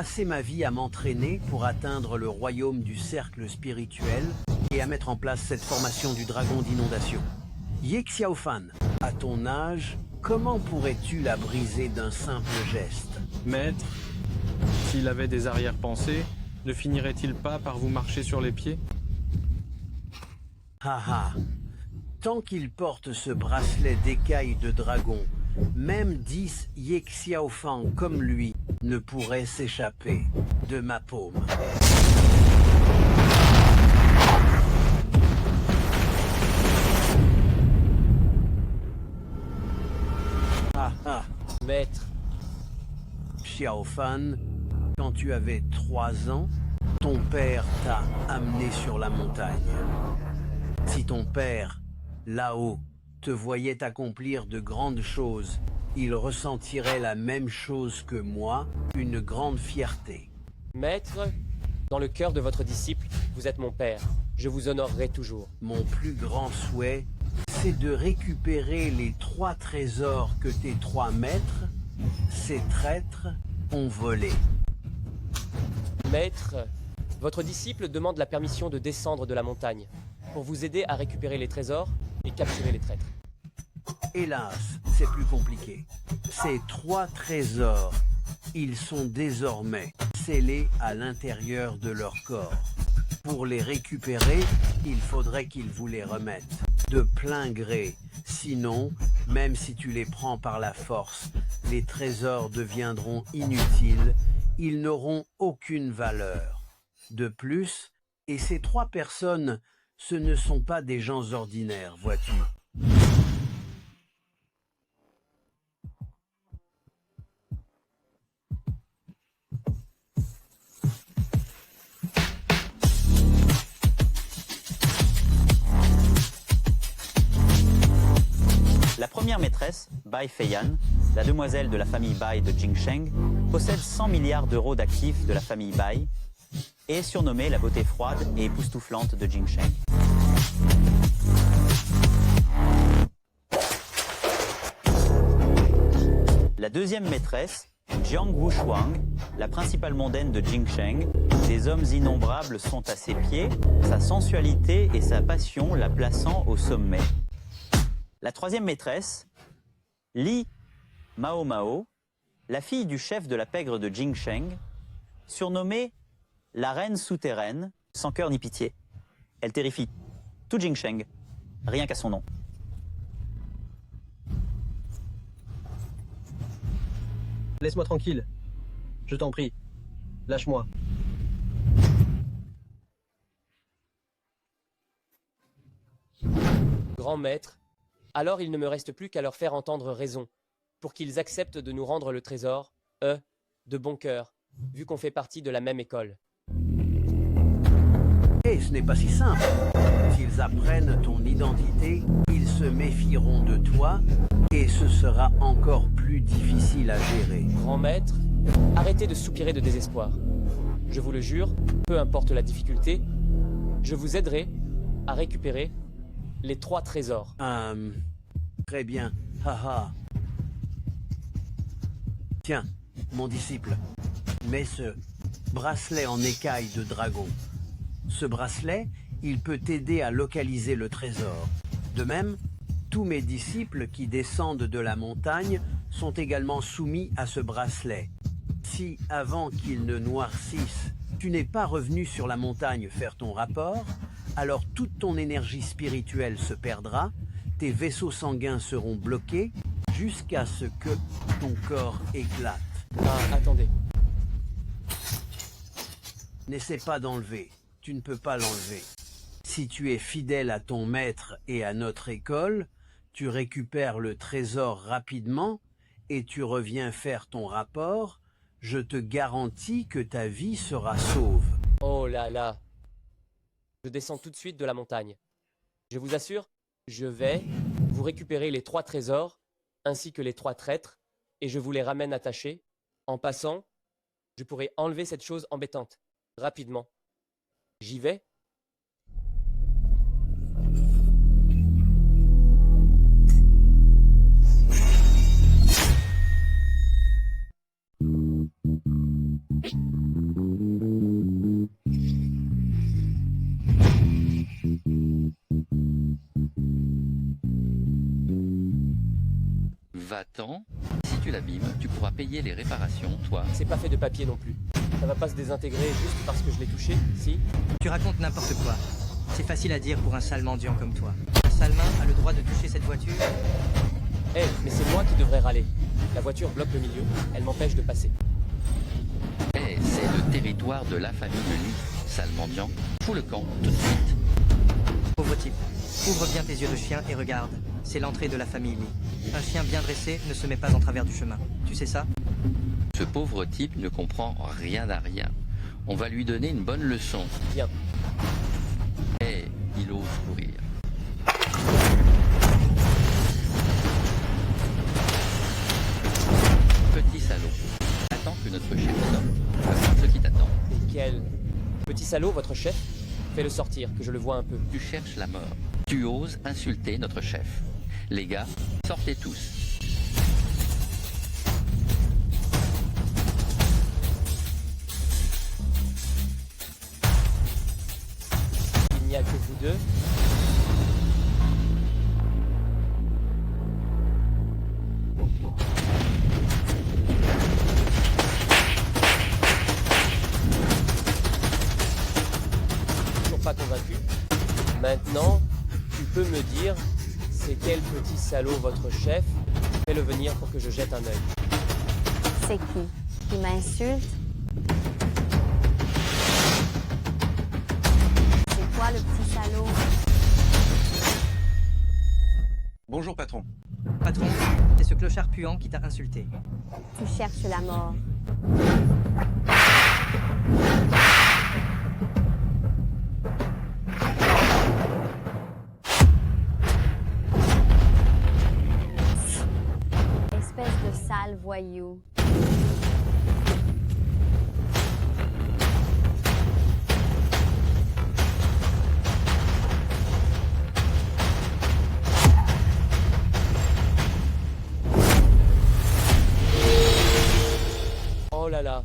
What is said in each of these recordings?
passé ma vie à m'entraîner pour atteindre le royaume du cercle spirituel et à mettre en place cette formation du dragon d'inondation. Ye Xiaofan, à ton âge, comment pourrais-tu la briser d'un simple geste? Maître, s'il avait des arrière-pensées, ne finirait-il pas par vous marcher sur les pieds? Haha. Tant qu'il porte ce bracelet d'écailles de dragon, même 10 Ye Xiaofan comme lui ne pourraient s'échapper de ma paume. Haha. Maître, Xiaofan, quand tu avais 3 ans, ton père t'a amené sur la montagne. Si ton père, là-haut, te voyait accomplir de grandes choses, il ressentirait la même chose que moi, une grande fierté. maître, dans le cœur de votre disciple, vous êtes mon père. Je vous honorerai toujours. Mon plus grand souhait, c'est de récupérer les 3 trésors que tes 3 maîtres, ces traîtres, ont volés. Maître, votre disciple demande la permission de descendre de la montagne pour vous aider à récupérer les trésors et capturer les traîtres. Hélas, c'est plus compliqué. Ces 3 trésors, ils sont désormais scellés à l'intérieur de leur corps. Pour les récupérer, il faudrait qu'ils vous les remettent de plein gré. Sinon, même si tu les prends par la force, les trésors deviendront inutiles, ils n'auront aucune valeur. De plus, et ces 3 personnes, ce ne sont pas des gens ordinaires, vois-tu. La première maîtresse, Bai Feiyan, la demoiselle de la famille Bai de Jingsheng, possède 100 milliards d'euros d'actifs de la famille Bai et est surnommée la beauté froide et époustouflante de Jingsheng. La deuxième maîtresse, Jiang Wushuang, la principale mondaine de Jingsheng, des hommes innombrables sont à ses pieds, sa sensualité et sa passion la plaçant au sommet. La troisième maîtresse, Li Mao Mao, la fille du chef de la pègre de Jingsheng, surnommée la reine souterraine, sans cœur ni pitié. Elle terrifie tout Jingsheng, rien qu'à son nom. Laisse-moi tranquille. Je t'en prie. Lâche-moi. Grand maître, alors il ne me reste plus qu'à leur faire entendre raison, pour qu'ils acceptent de nous rendre le trésor, de bon cœur, vu qu'on fait partie de la même école. Et ce n'est pas si simple. S'ils apprennent ton identité, ils se méfieront de toi et ce sera encore plus difficile à gérer. Grand maître, arrêtez de soupirer de désespoir. Je vous le jure, peu importe la difficulté, je vous aiderai à récupérer les 3 trésors. Très bien. Haha. Tiens, mon disciple, mets ce bracelet en écaille de dragon. Ce bracelet, il peut t'aider à localiser le trésor. De même, tous mes disciples qui descendent de la montagne sont également soumis à ce bracelet. Si, avant qu'ils ne noircissent, tu n'es pas revenu sur la montagne faire ton rapport, alors toute ton énergie spirituelle se perdra, tes vaisseaux sanguins seront bloqués jusqu'à ce que ton corps éclate. Ah, attendez. N'essaie pas d'enlever, tu ne peux pas l'enlever. Si tu es fidèle à ton maître et à notre école, tu récupères le trésor rapidement et tu reviens faire ton rapport, je te garantis que ta vie sera sauve. Oh là là. Je descends tout de suite de la montagne. Je vous assure, je vais vous récupérer les 3 trésors, ainsi que les 3 traîtres, et je vous les ramène attachés. En passant, je pourrai enlever cette chose embêtante, rapidement. J'y vais. Va-t'en. Si tu l'abîmes, tu pourras payer les réparations, toi. C'est pas fait de papier non plus. Ça va pas se désintégrer juste parce que je l'ai touché, si? Tu racontes n'importe quoi. C'est facile à dire pour un sale mendiant comme toi. Un sale main a le droit de toucher cette voiture? Eh, mais c'est moi qui devrais râler. La voiture bloque le milieu, elle m'empêche de passer. Eh, c'est le territoire de la famille de Lee. Sale mendiant, fous le camp, tout de suite. Pauvre type, ouvre bien tes yeux de chien et regarde. C'est l'entrée de la famille Lee. Un chien bien dressé ne se met pas en travers du chemin. Tu sais ça? Ce pauvre type ne comprend rien à rien. On va lui donner une bonne leçon. Viens. Eh, il ose courir. Petit salaud, attends que notre chef sorte. Tu vas voir ce qui t'attend. Et quel petit salaud, votre chef? Fais-le sortir, que je le vois un peu. Tu cherches la mort. Tu oses insulter notre chef. Les gars, sortez tous. Il n'y a que vous deux. Toujours pas convaincu. Maintenant, tu peux me dire, c'est quel petit salaud votre chef? Fais-le venir pour que je jette un œil. C'est qui m'insulte? C'est toi le petit salaud? Bonjour patron. Patron, c'est ce clochard puant qui t'a insulté. Tu cherches la mort. Espèce de sale voyou. Oh là là,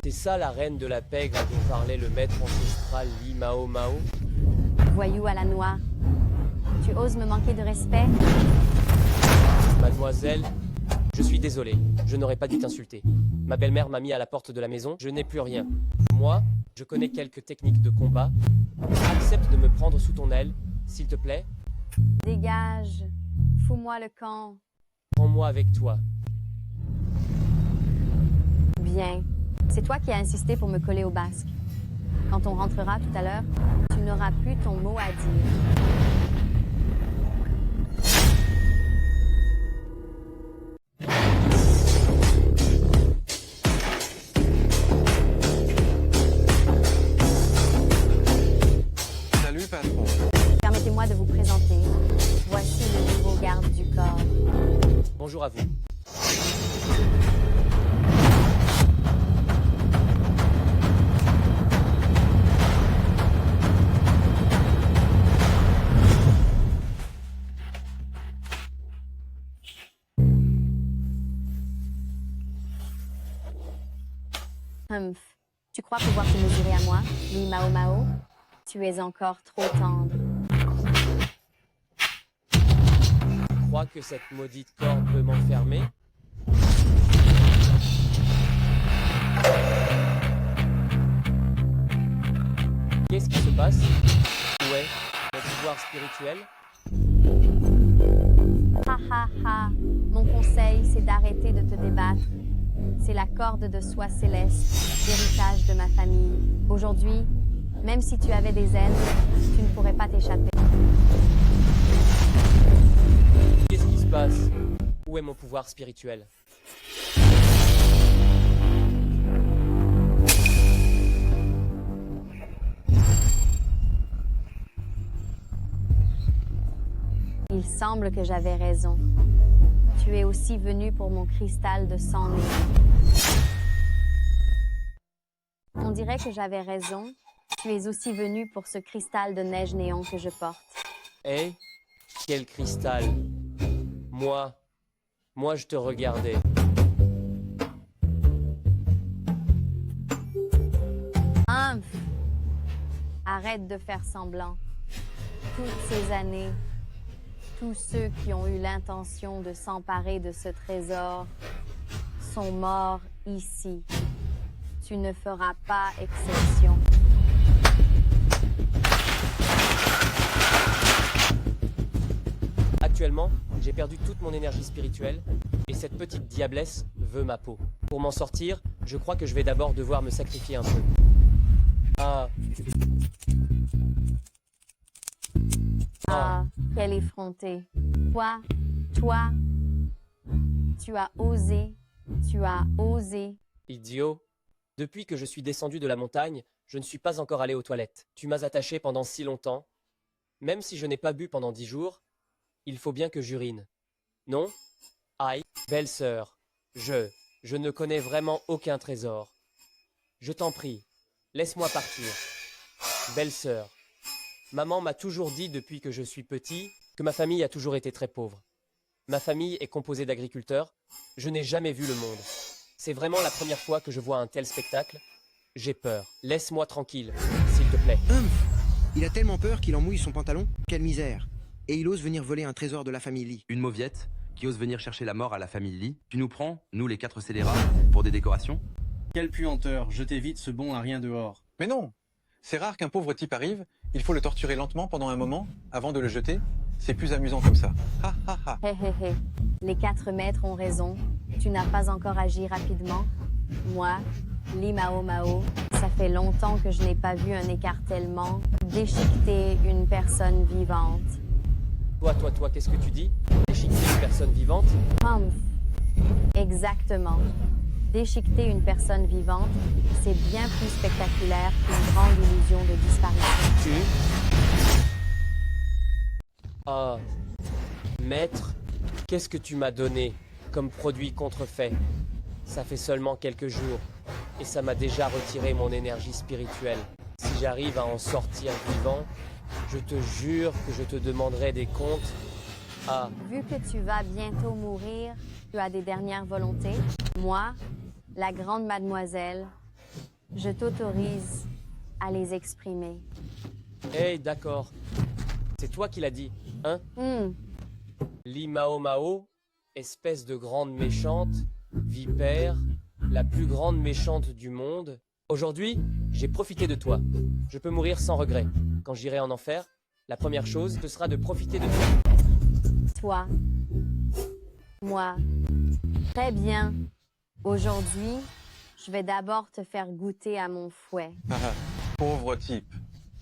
c'est ça la reine de la pègre dont parlait le maître ancestral Li Mao Mao? Voyou à la noix. Tu oses me manquer de respect? Mademoiselle, je suis désolé, je n'aurais pas dû t'insulter. Ma belle-mère m'a mis à la porte de la maison, je n'ai plus rien. Moi, je connais quelques techniques de combat. Accepte de me prendre sous ton aile, s'il te plaît. Dégage. Fous-moi le camp. Prends-moi avec toi. Bien. C'est toi qui as insisté pour me coller au basque. Quand on rentrera tout à l'heure, tu n'auras plus ton mot à dire. Salut patron. Permettez-moi de vous présenter. Voici le nouveau garde du corps. Bonjour à vous. Humph. Tu crois pouvoir te mesurer à moi, Li Mao Mao? Tu es encore trop tendre. Tu crois que cette maudite corde peut m'enfermer? Qu'est-ce qui se passe? Où est mon pouvoir spirituel? Ha ha ha. Mon conseil, c'est d'arrêter de te débattre. C'est la corde de soie céleste, l'héritage de ma famille. Aujourd'hui, même si tu avais des ailes, tu ne pourrais pas t'échapper. Qu'est-ce qui se passe? Où est mon pouvoir spirituel? Il semble que j'avais raison. Tu es aussi venu pour mon cristal de sang néant. On dirait que j'avais raison. Tu es aussi venu pour ce cristal de neige néon que je porte. Eh? Quel cristal? Moi je te regardais. Humph! Arrête de faire semblant. Toutes ces années, Tous ceux qui ont eu l'intention de s'emparer de ce trésor sont morts ici. Tu ne feras pas exception. Actuellement, j'ai perdu toute mon énergie spirituelle et cette petite diablesse veut ma peau. Pour m'en sortir, je crois que je vais d'abord devoir me sacrifier un peu. Ah. Ah, quel effronté. Toi, tu as osé. Idiot. Depuis que je suis descendu de la montagne, je ne suis pas encore allé aux toilettes. Tu m'as attaché pendant si longtemps. Même si je n'ai pas bu pendant 10 jours, il faut bien que j'urine. Non? Aïe, belle sœur. Je ne connais vraiment aucun trésor. Je t'en prie, laisse-moi partir. Belle sœur. Maman m'a toujours dit depuis que je suis petit que ma famille a toujours été très pauvre. Ma famille est composée d'agriculteurs. Je n'ai jamais vu le monde. C'est vraiment la première fois que je vois un tel spectacle. J'ai peur. Laisse-moi tranquille, s'il te plaît. Il a tellement peur qu'il en mouille son pantalon. Quelle misère. Et il ose venir voler un trésor de la famille Lee. Une mauviette qui ose venir chercher la mort à la famille Lee. Tu nous prends, nous les 4 scélérats, pour des décorations? Quelle puanteur, jetez vite ce bon à rien dehors. Mais non! C'est rare qu'un pauvre type arrive, il faut le torturer lentement pendant un moment, avant de le jeter. C'est plus amusant comme ça. Ha ha ha! Hé hé hé. Les 4 maîtres ont raison. Tu n'as pas encore agi rapidement. Moi, Lee Mao Mao, ça fait longtemps que je n'ai pas vu un écartèlement déchiqueter une personne vivante. Toi, qu'est-ce que tu dis? Déchiqueter une personne vivante? Humph. Exactement. Déchiqueter une personne vivante, c'est bien plus spectaculaire qu'une grande illusion de disparition. Ah, maître, qu'est-ce que tu m'as donné comme produit contrefait? Ça fait seulement quelques jours et ça m'a déjà retiré mon énergie spirituelle. Si j'arrive à en sortir vivant, je te jure que je te demanderai des comptes. Ah, Vu que tu vas bientôt mourir, tu as des dernières volontés. Moi, la grande mademoiselle, je t'autorise à les exprimer. hey, d'accord. C'est toi qui l'as dit, hein? Lee Mao Mao, espèce de grande méchante, vipère, la plus grande méchante du monde. Aujourd'hui, j'ai profité de toi. Je peux mourir sans regret. Quand j'irai en enfer, la première chose, ce sera de profiter de toi. Toi, moi, très bien. Aujourd'hui, je vais d'abord te faire goûter à mon fouet. Pauvre type,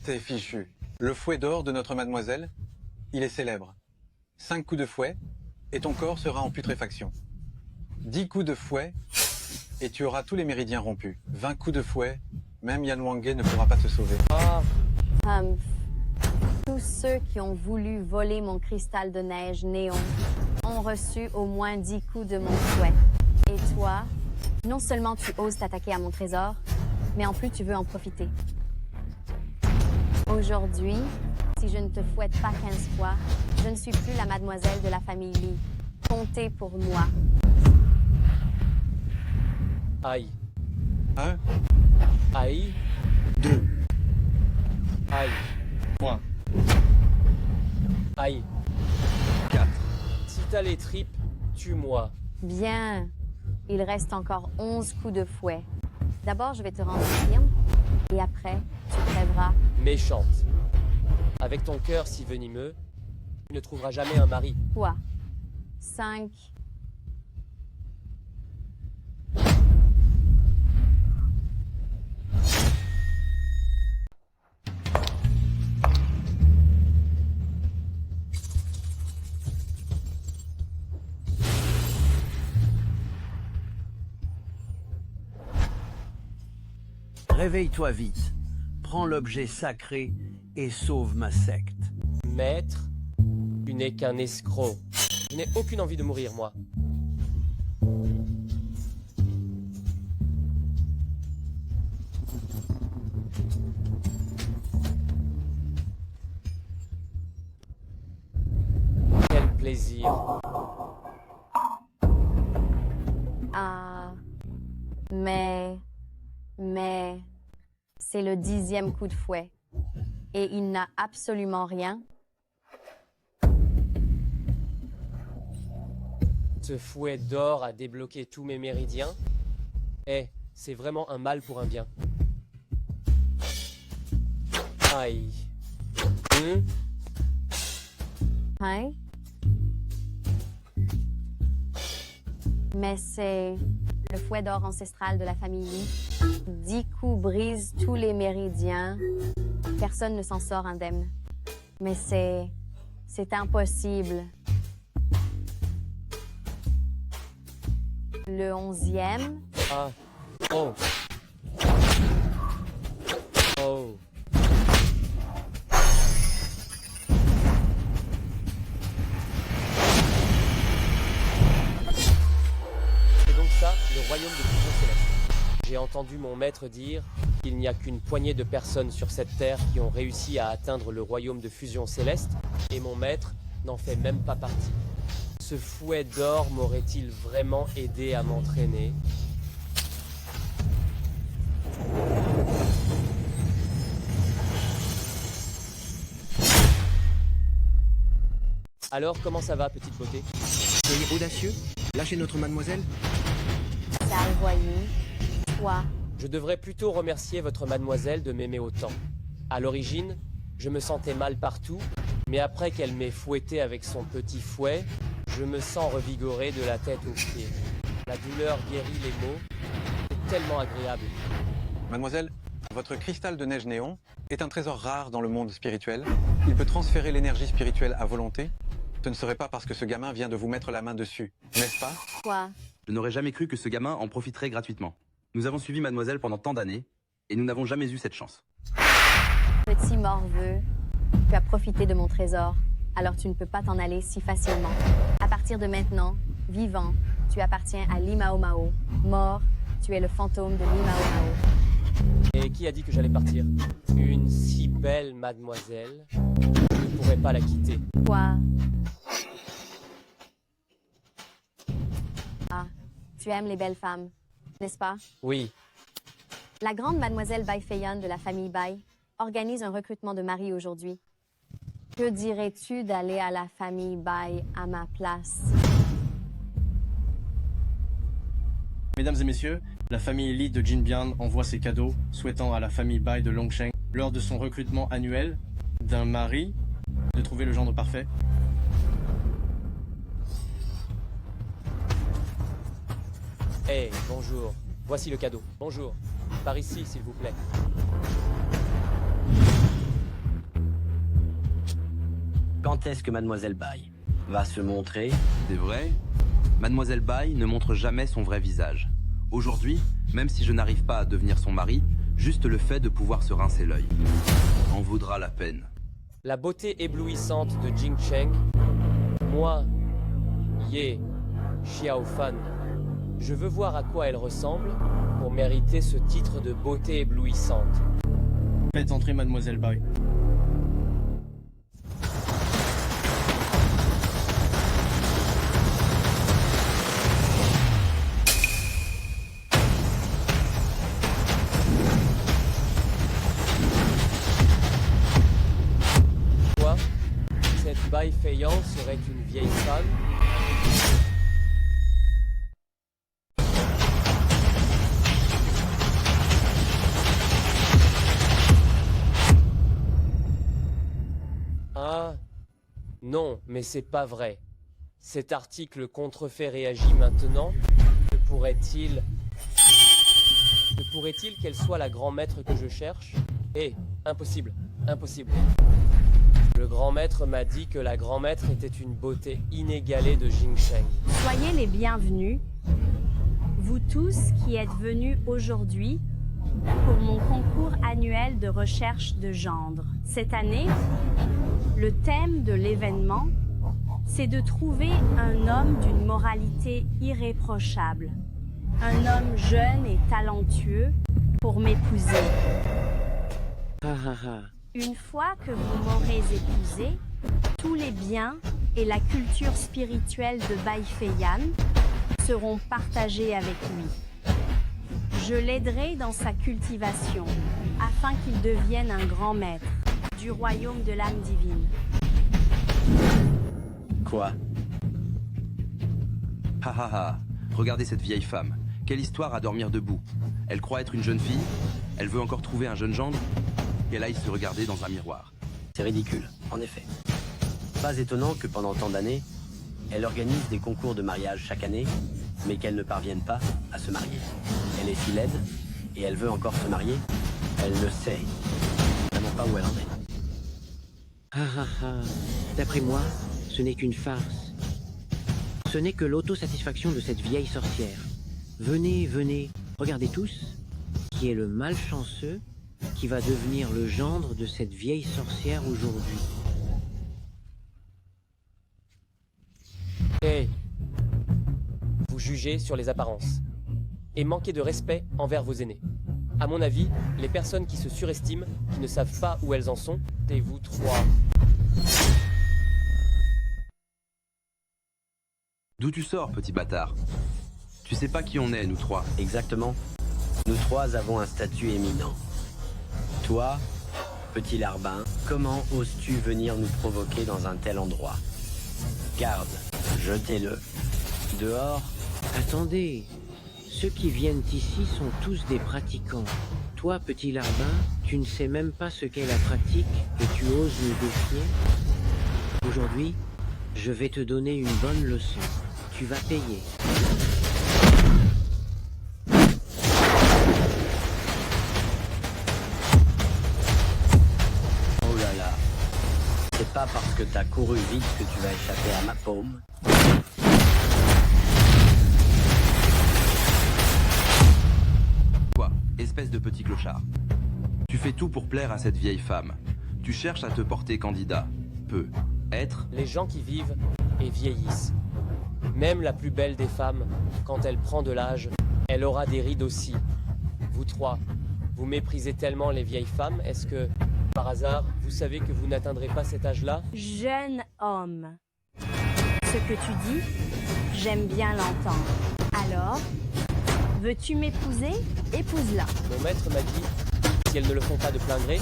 t'es fichu. Le fouet d'or de notre mademoiselle, il est célèbre. 5 coups de fouet, et ton corps sera en putréfaction. 10 coups de fouet, et tu auras tous les méridiens rompus. 20 coups de fouet, même Yan Wangé ne pourra pas te sauver. Humph. Tous ceux qui ont voulu voler mon cristal de neige néon ont reçu au moins 10 coups de mon fouet. Et toi, non seulement tu oses t'attaquer à mon trésor, mais en plus tu veux en profiter. Aujourd'hui, si je ne te fouette pas 15 fois, je ne suis plus la mademoiselle de la famille Lee. Comptez pour moi. Aïe. 1, Aïe. 2. Aïe. 3. Aïe. 4. Si t'as les tripes, tue-moi. Bien. Il reste encore 11 coups de fouet. D'abord, je vais te rendre firme, et après, tu crèveras. Méchante. Avec ton cœur si venimeux, tu ne trouveras jamais un mari. Quoi? 5. Réveille-toi vite. Prends l'objet sacré et sauve ma secte. Maître, tu n'es qu'un escroc. Je n'ai aucune envie de mourir, moi. Quel plaisir. Ah. Mais... C'est le 10e coup de fouet. Et il n'a absolument rien. Ce fouet d'or a débloqué tous mes méridiens. Eh, c'est vraiment un mal pour un bien. Aïe. Hein? Mais c'est le fouet d'or ancestral de la famille Lee. 10 coups brisent tous les méridiens. Personne ne s'en sort indemne. Mais c'est impossible. Le 11e. Ah. Oh. Oh. C'est donc ça, le royaume de fusion céleste. J'ai entendu mon maître dire qu'il n'y a qu'une poignée de personnes sur cette terre qui ont réussi à atteindre le royaume de fusion céleste, et mon maître n'en fait même pas partie. Ce fouet d'or m'aurait-il vraiment aidé à m'entraîner? Alors, comment ça va, petite beauté? Soyez audacieux, lâchez notre mademoiselle. Salvoyer. Toi. Je devrais plutôt remercier votre mademoiselle de m'aimer autant. À l'origine, je me sentais mal partout, mais après qu'elle m'ait fouetté avec son petit fouet, je me sens revigoré de la tête aux pieds. La douleur guérit les maux. C'est tellement agréable. Mademoiselle, votre cristal de neige néon est un trésor rare dans le monde spirituel. Il peut transférer l'énergie spirituelle à volonté. Ce ne serait pas parce que ce gamin vient de vous mettre la main dessus, n'est-ce pas? Quoi? Je n'aurais jamais cru que ce gamin en profiterait gratuitement. Nous avons suivi mademoiselle pendant tant d'années, et nous n'avons jamais eu cette chance. Petit morveux, tu as profité de mon trésor, alors tu ne peux pas t'en aller si facilement. À partir de maintenant, vivant, tu appartiens à Limao Mao. Mort, tu es le fantôme de Limao Mao. Et qui a dit que j'allais partir? Une si belle mademoiselle, je ne pourrais pas la quitter. Quoi? Ah, tu aimes les belles femmes, n'est-ce pas? Oui. La grande mademoiselle Bai Feiyan de la famille Bai organise un recrutement de mari aujourd'hui. Que dirais-tu d'aller à la famille Bai à ma place? Mesdames et messieurs, la famille élite de Jinbian envoie ses cadeaux souhaitant à la famille Bai de Longsheng, lors de son recrutement annuel d'un mari, de trouver le gendre parfait. Hey, bonjour. Voici le cadeau. Bonjour. Par ici, s'il vous plaît. Quand est-ce que Mademoiselle Bai va se montrer? C'est vrai? Mademoiselle Bai ne montre jamais son vrai visage. Aujourd'hui, même si je n'arrive pas à devenir son mari, juste le fait de pouvoir se rincer l'œil en vaudra la peine. La beauté éblouissante de Jing Cheng. Moi, Ye Xiaofan. Je veux voir à quoi elle ressemble pour mériter ce titre de beauté éblouissante. Faites entrer Mademoiselle Bai. Quoi? Cette Bai Feiyan serait une vieille femme? Ah, non, mais c'est pas vrai. Cet article contrefait réagit maintenant. Se pourrait-il qu'elle soit la grand-maître que je cherche? Eh, impossible, impossible. Le grand-maître m'a dit que la grand-maître était une beauté inégalée de Jingsheng. Soyez les bienvenus, vous tous qui êtes venus aujourd'hui pour mon concours annuel de recherche de gendre. Cette année, le thème de l'événement, c'est de trouver un homme d'une moralité irréprochable. Un homme jeune et talentueux pour m'épouser. Une fois que vous m'aurez épousé, tous les biens et la culture spirituelle de Bai Feiyan seront partagés avec lui. Je l'aiderai dans sa cultivation, afin qu'il devienne un grand maître du royaume de l'âme divine. Quoi? Ha ha ha. Regardez cette vieille femme. Quelle histoire à dormir debout. Elle croit être une jeune fille. Elle veut encore trouver un jeune gendre. Qu'elle aille se regarder dans un miroir. C'est ridicule, en effet. Pas étonnant que pendant tant d'années, elle organise des concours de mariage chaque année, mais qu'elle ne parvienne pas à se marier. Elle est si laide, et elle veut encore se marier. Elle ne sait vraiment pas où elle en est. Ah ah ah. D'après moi, ce n'est qu'une farce. Ce n'est que l'autosatisfaction de cette vieille sorcière. Venez, venez, regardez tous, qui est le malchanceux qui va devenir le gendre de cette vieille sorcière aujourd'hui. Hey, vous jugez sur les apparences et manquez de respect envers vos aînés. À mon avis, les personnes qui se surestiment, qui ne savent pas où elles en sont, et vous trois. D'où tu sors, petit bâtard? Tu sais pas qui on est, nous trois. Exactement. Nous trois avons un statut éminent. Toi, petit larbin, comment oses-tu venir nous provoquer dans un tel endroit? Garde, jetez-le. Dehors. Attendez, ceux qui viennent ici sont tous des pratiquants. Toi, petit larbin, tu ne sais même pas ce qu'est la pratique et tu oses nous défier? Aujourd'hui, je vais te donner une bonne leçon. Tu vas payer. Oh là là. C'est pas parce que t'as couru vite que tu vas échapper à ma paume. Quoi, espèce de petit clochard. Tu fais tout pour plaire à cette vieille femme. Tu cherches à te porter candidat. Peu. Être. Les gens qui vivent et vieillissent. Même la plus belle des femmes, quand elle prend de l'âge, elle aura des rides aussi. Vous trois, vous méprisez tellement les vieilles femmes, est-ce que, par hasard, vous savez que vous n'atteindrez pas cet âge-là? Jeune homme, ce que tu dis, j'aime bien l'entendre. Alors, veux-tu m'épouser? Épouse-la. Mon maître m'a dit, si elles ne le font pas de plein gré,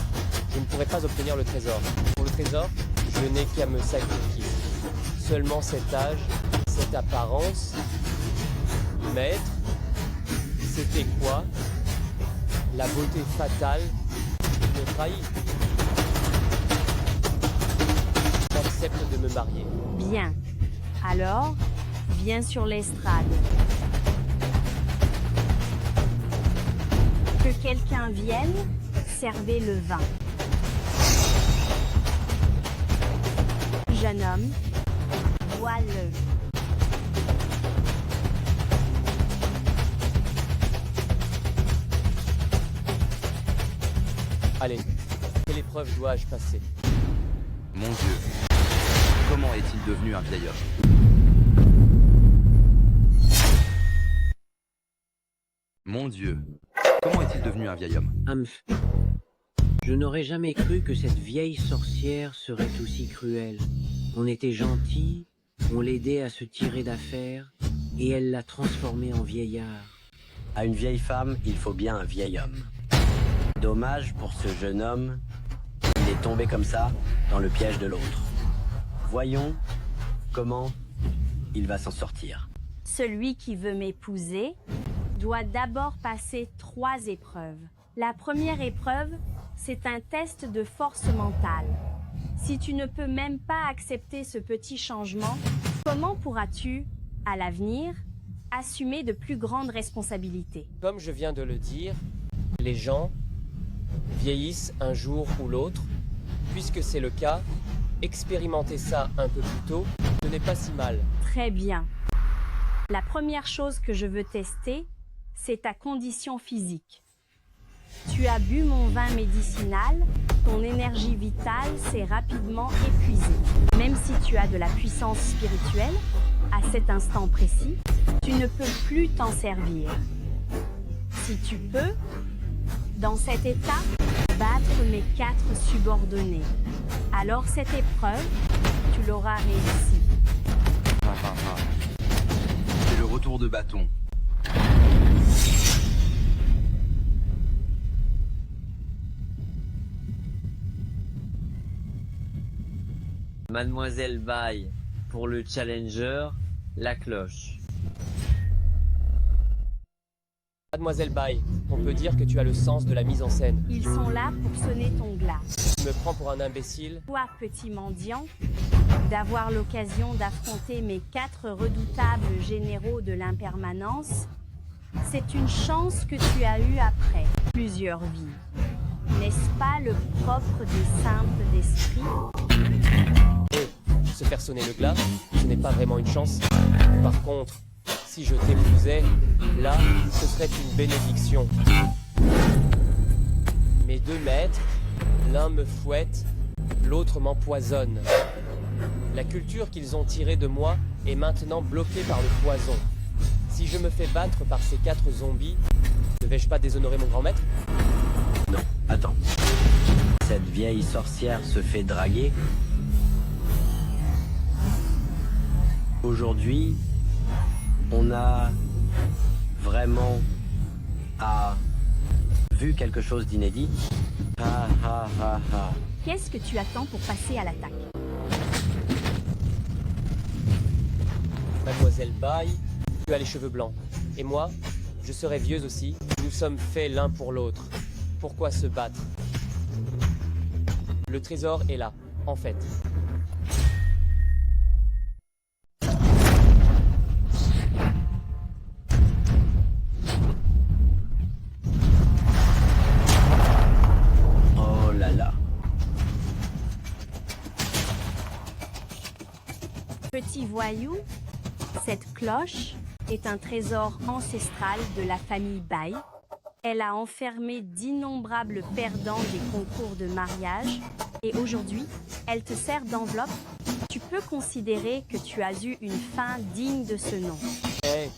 je ne pourrai pas obtenir le trésor. Pour le trésor, je n'ai qu'à me sacrifier. Seulement cet âge, cette apparence. Maître, c'était quoi? La beauté fatale me trahit. J'accepte de me marier. Bien. Alors, viens sur l'estrade. Que quelqu'un vienne, servez le vin. Jeune homme, vois-le. Allez, quelle épreuve dois-je passer? Mon Dieu. Comment est-il devenu un vieil homme? Mon Dieu. Comment est-il devenu un vieil homme? Amph. Je n'aurais jamais cru que cette vieille sorcière serait aussi cruelle. On était gentil, on l'aidait à se tirer d'affaire, et elle l'a transformé en vieillard. À une vieille femme, il faut bien un vieil homme. Dommage pour ce jeune homme, il est tombé comme ça dans le piège de l'autre. Voyons comment il va s'en sortir. Celui qui veut m'épouser doit d'abord passer 3 épreuves. La première épreuve, c'est un test de force mentale. Si tu ne peux même pas accepter ce petit changement, comment pourras-tu, à l'avenir, assumer de plus grandes responsabilités? Comme je viens de le dire, les gens vieillissent un jour ou l'autre. Puisque c'est le cas, expérimenter ça un peu plus tôt, ce n'est pas si mal. Très bien. La première chose que je veux tester, c'est ta condition physique. Tu as bu mon vin médicinal, ton énergie vitale s'est rapidement épuisée. Même si tu as de la puissance spirituelle, à cet instant précis, tu ne peux plus t'en servir. Si tu peux, dans cet état, battre mes 4 subordonnés. Alors cette épreuve, tu l'auras réussi. C'est le retour de bâton. Mademoiselle Bai, pour le challenger, la cloche. Mademoiselle Bai, on peut dire que tu as le sens de la mise en scène. Ils sont là pour sonner ton glas. Tu me prends pour un imbécile? Toi, petit mendiant, d'avoir l'occasion d'affronter mes 4 redoutables généraux de l'impermanence, c'est une chance que tu as eue après plusieurs vies. N'est-ce pas le propre des simples d'esprit? Se faire sonner le glas, ce n'est pas vraiment une chance. Par contre, si je t'épousais, là, ce serait une bénédiction. Mes 2 maîtres, l'un me fouette, l'autre m'empoisonne. La culture qu'ils ont tirée de moi est maintenant bloquée par le poison. Si je me fais battre par ces 4 zombies, ne vais-je pas déshonorer mon grand maître? Non, attends. Cette vieille sorcière se fait draguer. Aujourd'hui, on a vraiment vu quelque chose d'inédit. Qu'est-ce que tu attends pour passer à l'attaque? Mademoiselle Bai, tu as les cheveux blancs. Et moi, je serai vieuse aussi. Nous sommes faits l'un pour l'autre. Pourquoi se battre? Le trésor est là, en fait. Oh là là. Petit voyou, cette cloche est un trésor ancestral de la famille Bai. Elle a enfermé d'innombrables perdants des concours de mariage et aujourd'hui, elle te sert d'enveloppe. Tu peux considérer que tu as eu une fin digne de ce nom. Hé,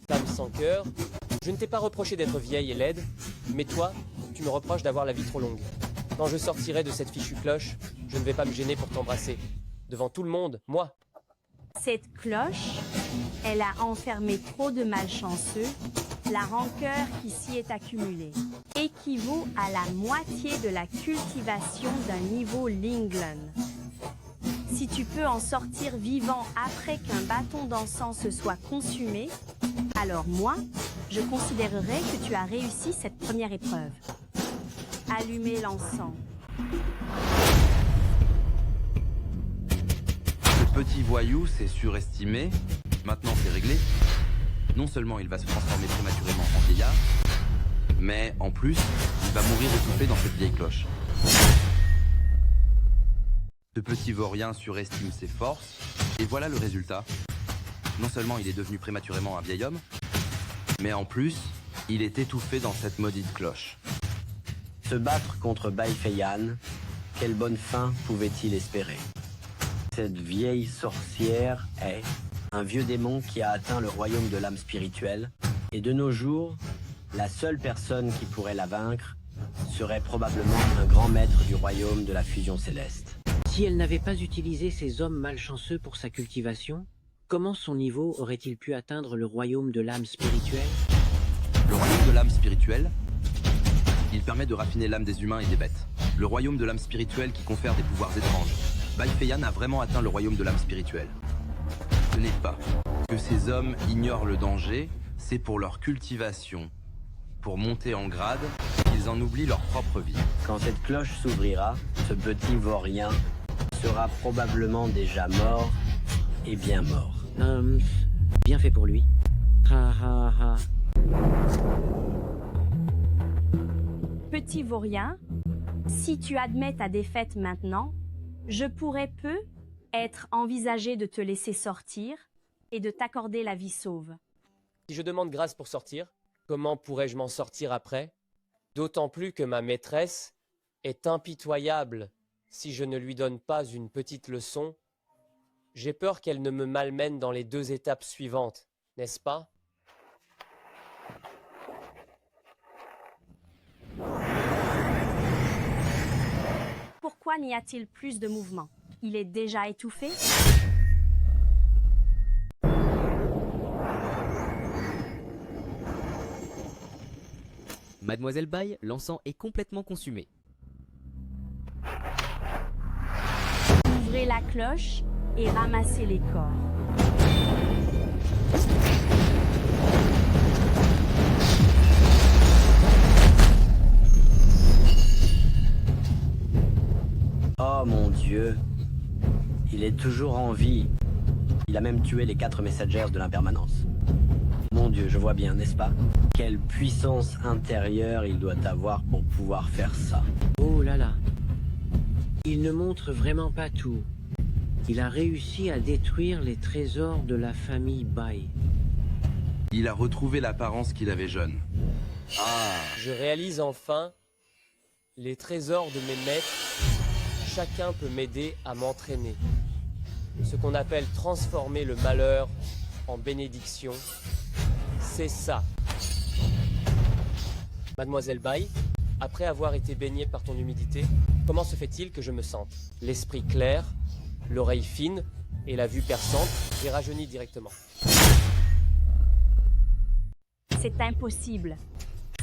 femme sans cœur, je ne t'ai pas reproché d'être vieille et laide, mais toi, tu me reproches d'avoir la vie trop longue. Quand je sortirai de cette fichue cloche, je ne vais pas me gêner pour t'embrasser. Devant tout le monde, moi. Cette cloche, elle a enfermé trop de malchanceux. La rancœur qui s'y est accumulée équivaut à la moitié de la cultivation d'un niveau Linglan. Si tu peux en sortir vivant après qu'un bâton d'encens se soit consumé, alors moi, je considérerais que tu as réussi cette première épreuve. Allumez l'encens. Ce petit voyou s'est surestimé. Maintenant c'est réglé. Non seulement il va se transformer prématurément en vieillard, mais en plus, il va mourir étouffé dans cette vieille cloche. Ce petit vaurien surestime ses forces, et voilà le résultat. Non seulement il est devenu prématurément un vieil homme, mais en plus, il est étouffé dans cette maudite cloche. Se battre contre Bai Feiyan, quelle bonne fin pouvait-il espérer? Cette vieille sorcière est un vieux démon qui a atteint le royaume de l'âme spirituelle, et de nos jours, la seule personne qui pourrait la vaincre serait probablement un grand maître du royaume de la fusion céleste. Si elle n'avait pas utilisé ces hommes malchanceux pour sa cultivation, comment son niveau aurait-il pu atteindre le royaume de l'âme spirituelle? Le royaume de l'âme spirituelle, il permet de raffiner l'âme des humains et des bêtes. Le royaume de l'âme spirituelle qui confère des pouvoirs étranges. Bai Feiyan a vraiment atteint le royaume de l'âme spirituelle. Ce n'est pas que ces hommes ignorent le danger, c'est pour leur cultivation. Pour monter en grade, ils en oublient leur propre vie. Quand cette cloche s'ouvrira, ce petit vaurien sera probablement déjà mort, et bien mort. Bien fait pour lui. Petit vaurien, si tu admets ta défaite maintenant, je pourrais être envisagé de te laisser sortir et de t'accorder la vie sauve. Si je demande grâce pour sortir, comment pourrais-je m'en sortir après? D'autant plus que ma maîtresse est impitoyable. Si je ne lui donne pas une petite leçon, j'ai peur qu'elle ne me malmène dans les 2 étapes suivantes, n'est-ce pas? Pourquoi n'y a-t-il plus de mouvement? Il est déjà étouffé? Mademoiselle Bai, l'encens est complètement consumé. Ouvrez la cloche et ramassez les corps. Oh mon Dieu. Il est toujours en vie. Il a même tué les 4 messagers de l'impermanence. Mon Dieu, je vois bien, n'est-ce pas? Quelle puissance intérieure il doit avoir pour pouvoir faire ça. Oh là là. Il ne montre vraiment pas tout. Il a réussi à détruire les trésors de la famille Bai. Il a retrouvé l'apparence qu'il avait jeune. Ah. Je réalise enfin les trésors de mes maîtres. Chacun peut m'aider à m'entraîner. Ce qu'on appelle transformer le malheur en bénédiction. C'est ça. Mademoiselle Bai, après avoir été baignée par ton humidité, comment se fait-il que je me sente l'esprit clair, l'oreille fine et la vue perçante? J'ai rajeuni directement. C'est impossible.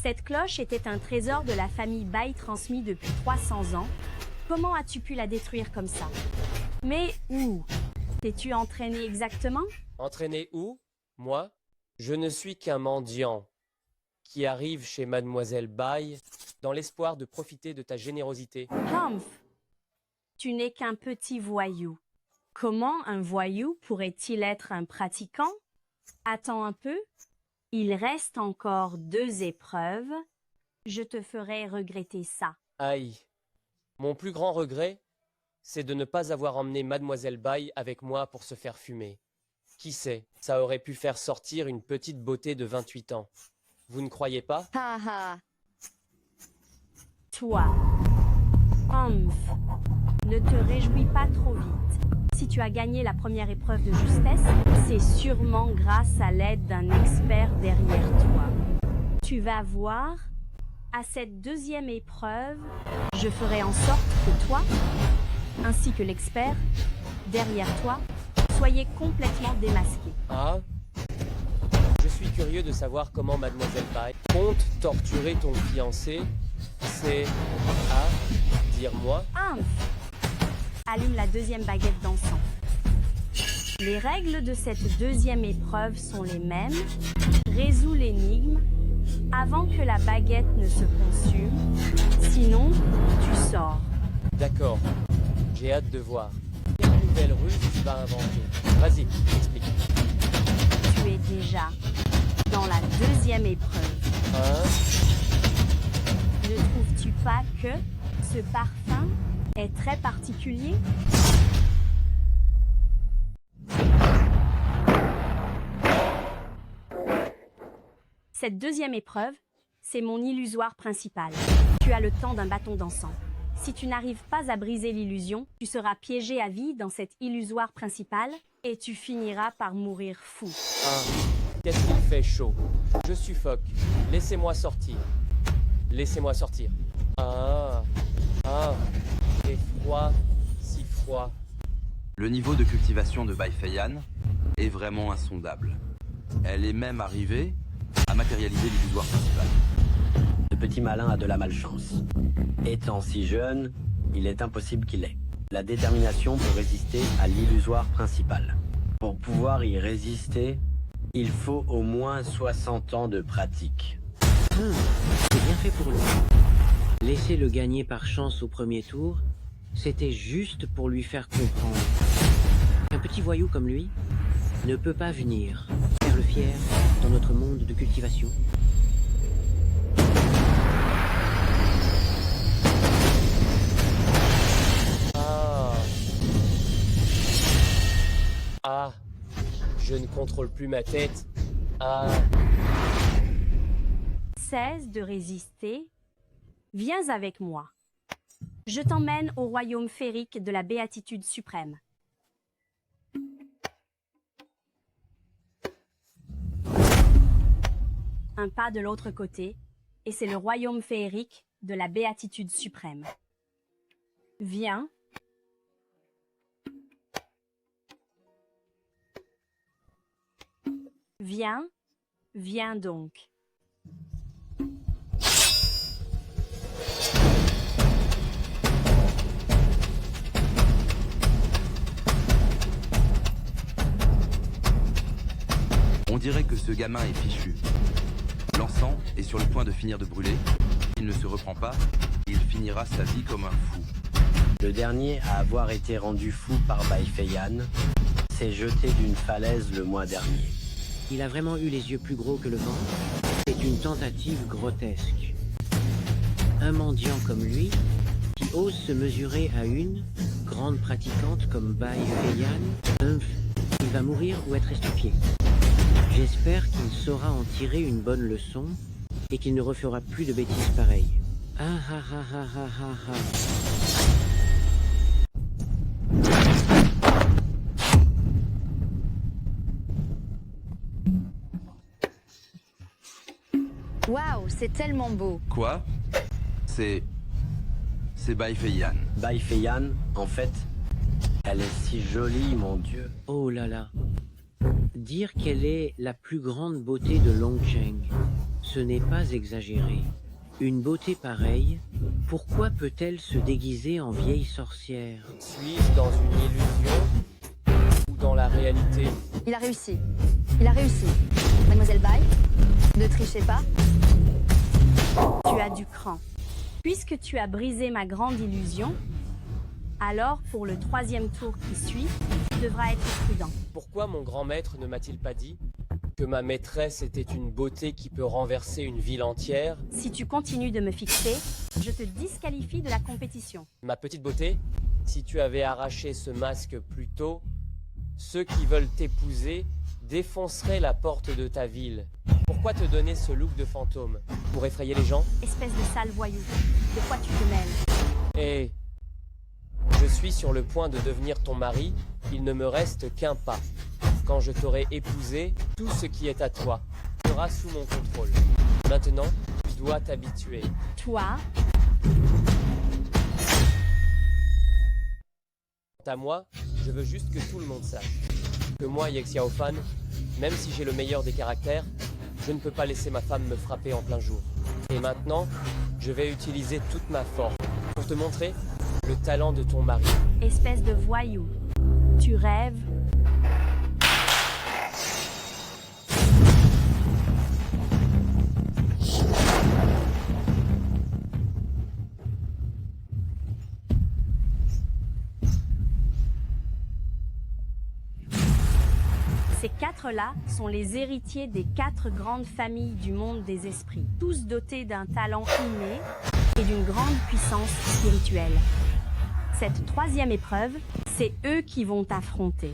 Cette cloche était un trésor de la famille Bai transmis depuis 300 ans. Comment as-tu pu la détruire comme ça? Mais où? T'es-tu entraîné exactement? Entraîné où? Moi? Je ne suis qu'un mendiant qui arrive chez Mademoiselle Bai dans l'espoir de profiter de ta générosité. Humph, tu n'es qu'un petit voyou. Comment un voyou pourrait-il être un pratiquant? Attends un peu. Il reste encore 2 épreuves. Je te ferai regretter ça. Aïe. Mon plus grand regret, c'est de ne pas avoir emmené Mademoiselle Bai avec moi pour se faire fumer. Qui sait, ça aurait pu faire sortir une petite beauté de 28 ans. Vous ne croyez pas? Toi, Humph, ne te réjouis pas trop vite. Si tu as gagné la première épreuve de justesse, c'est sûrement grâce à l'aide d'un expert derrière toi. Tu vas voir, à cette 2e épreuve, je ferai en sorte que toi, ainsi que l'expert, derrière toi, soyez complètement démasqués. Ah? Je suis curieux de savoir comment Mademoiselle Bai compte torturer ton fiancé. C'est... Ah? Dire-moi. Humph, allume la 2e baguette d'encens. Les règles de cette 2e épreuve sont les mêmes. Résous l'énigme avant que la baguette ne se consume. Sinon, tu sors. D'accord. J'ai hâte de voir. Quelle nouvelle ruse tu vas inventer? Vas-y, explique. Tu es déjà dans la 2e épreuve. Hein? Ne trouves-tu pas que ce parfum est très particulier? Cette 2e épreuve, c'est mon illusoire principal. Tu as le temps d'un bâton d'encens. Si tu n'arrives pas à briser l'illusion, tu seras piégé à vie dans cet illusoire principal et tu finiras par mourir fou. Ah, qu'est-ce qu'il fait chaud? Je suffoque. Laissez-moi sortir. Laissez-moi sortir. Ah, c'est froid, si froid. Le niveau de cultivation de Bai Feiyan est vraiment insondable. Elle est même arrivée à matérialiser l'illusoire principal. Ce petit malin a de la malchance. Étant si jeune, il est impossible qu'il ait la détermination pour résister à l'illusoire principal. Pour pouvoir y résister, il faut au moins 60 ans de pratique. C'est bien fait pour lui. Laisser le gagner par chance au premier tour, c'était juste pour lui faire comprendre qu'un petit voyou comme lui ne peut pas venir faire le fier dans notre monde de cultivation. Ah, je ne contrôle plus ma tête. Ah. Cesse de résister. Viens avec moi. Je t'emmène au royaume féerique de la béatitude suprême. Un pas de l'autre côté, et c'est le royaume féerique de la béatitude suprême. Viens. Viens, viens donc. On dirait que ce gamin est fichu. L'encens est sur le point de finir de brûler. Il ne se reprend pas, il finira sa vie comme un fou. Le dernier à avoir été rendu fou par Bai Feiyan s'est jeté d'une falaise le mois dernier. Il a vraiment eu les yeux plus gros que le ventre. C'est une tentative grotesque. Un mendiant comme lui, qui ose se mesurer à une grande pratiquante comme Bai Feiyan, il va mourir ou être estufié. J'espère qu'il saura en tirer une bonne leçon et qu'il ne refera plus de bêtises pareilles. Ah ah ah ah ah ah ah. Waouh, c'est tellement beau. Quoi? C'est Bai Feiyan. Bai Feiyan, en fait, elle est si jolie, mon Dieu. Oh là là. Dire qu'elle est la plus grande beauté de Longsheng, ce n'est pas exagéré. Une beauté pareille, pourquoi peut-elle se déguiser en vieille sorcière? Suis-je dans une illusion ou dans la réalité? Il a réussi. Il a réussi. Mademoiselle Bai, ne trichez pas. Tu as du cran. Puisque tu as brisé ma grande illusion, alors pour le 3e tour qui suit, tu devras être prudent. Pourquoi mon grand maître ne m'a-t-il pas dit que ma maîtresse était une beauté qui peut renverser une ville entière? Si tu continues de me fixer, je te disqualifie de la compétition. Ma petite beauté, si tu avais arraché ce masque plus tôt, ceux qui veulent t'épouser défonceraient la porte de ta ville. Pourquoi te donner ce look de fantôme? Pour effrayer les gens? Espèce de sale voyou, de quoi tu te mêles? Et je suis sur le point de devenir ton mari, il ne me reste qu'un pas. Quand je t'aurai épousé, tout ce qui est à toi sera sous mon contrôle. Maintenant, tu dois t'habituer. Toi? Quant à moi, je veux juste que tout le monde sache que moi, Ye Xiaofan, même si j'ai le meilleur des caractères, je ne peux pas laisser ma femme me frapper en plein jour. Et maintenant, je vais utiliser toute ma force pour te montrer le talent de ton mari. Espèce de voyou, tu rêves? Ces 4-là sont les héritiers des 4 grandes familles du monde des esprits, tous dotés d'un talent inné et d'une grande puissance spirituelle. Cette 3e épreuve, c'est eux qui vont t'affronter.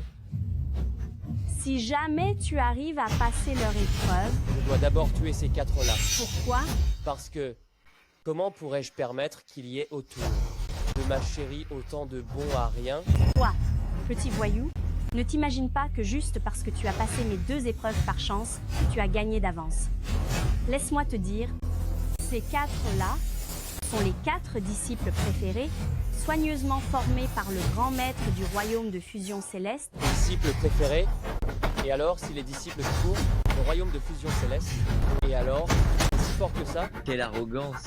Si jamais tu arrives à passer leur épreuve... Je dois d'abord tuer ces 4-là. Pourquoi? Parce que, comment pourrais-je permettre qu'il y ait autour de ma chérie autant de bons à rien? Toi, petit voyou, ne t'imagine pas que juste parce que tu as passé mes 2 épreuves par chance, tu as gagné d'avance. Laisse-moi te dire, ces 4-là sont les 4 disciples préférés, soigneusement formés par le grand maître du royaume de fusion céleste. Disciples préférés? Et alors, si les disciples courent, le royaume de fusion céleste? Et alors, si fort que ça? Quelle arrogance!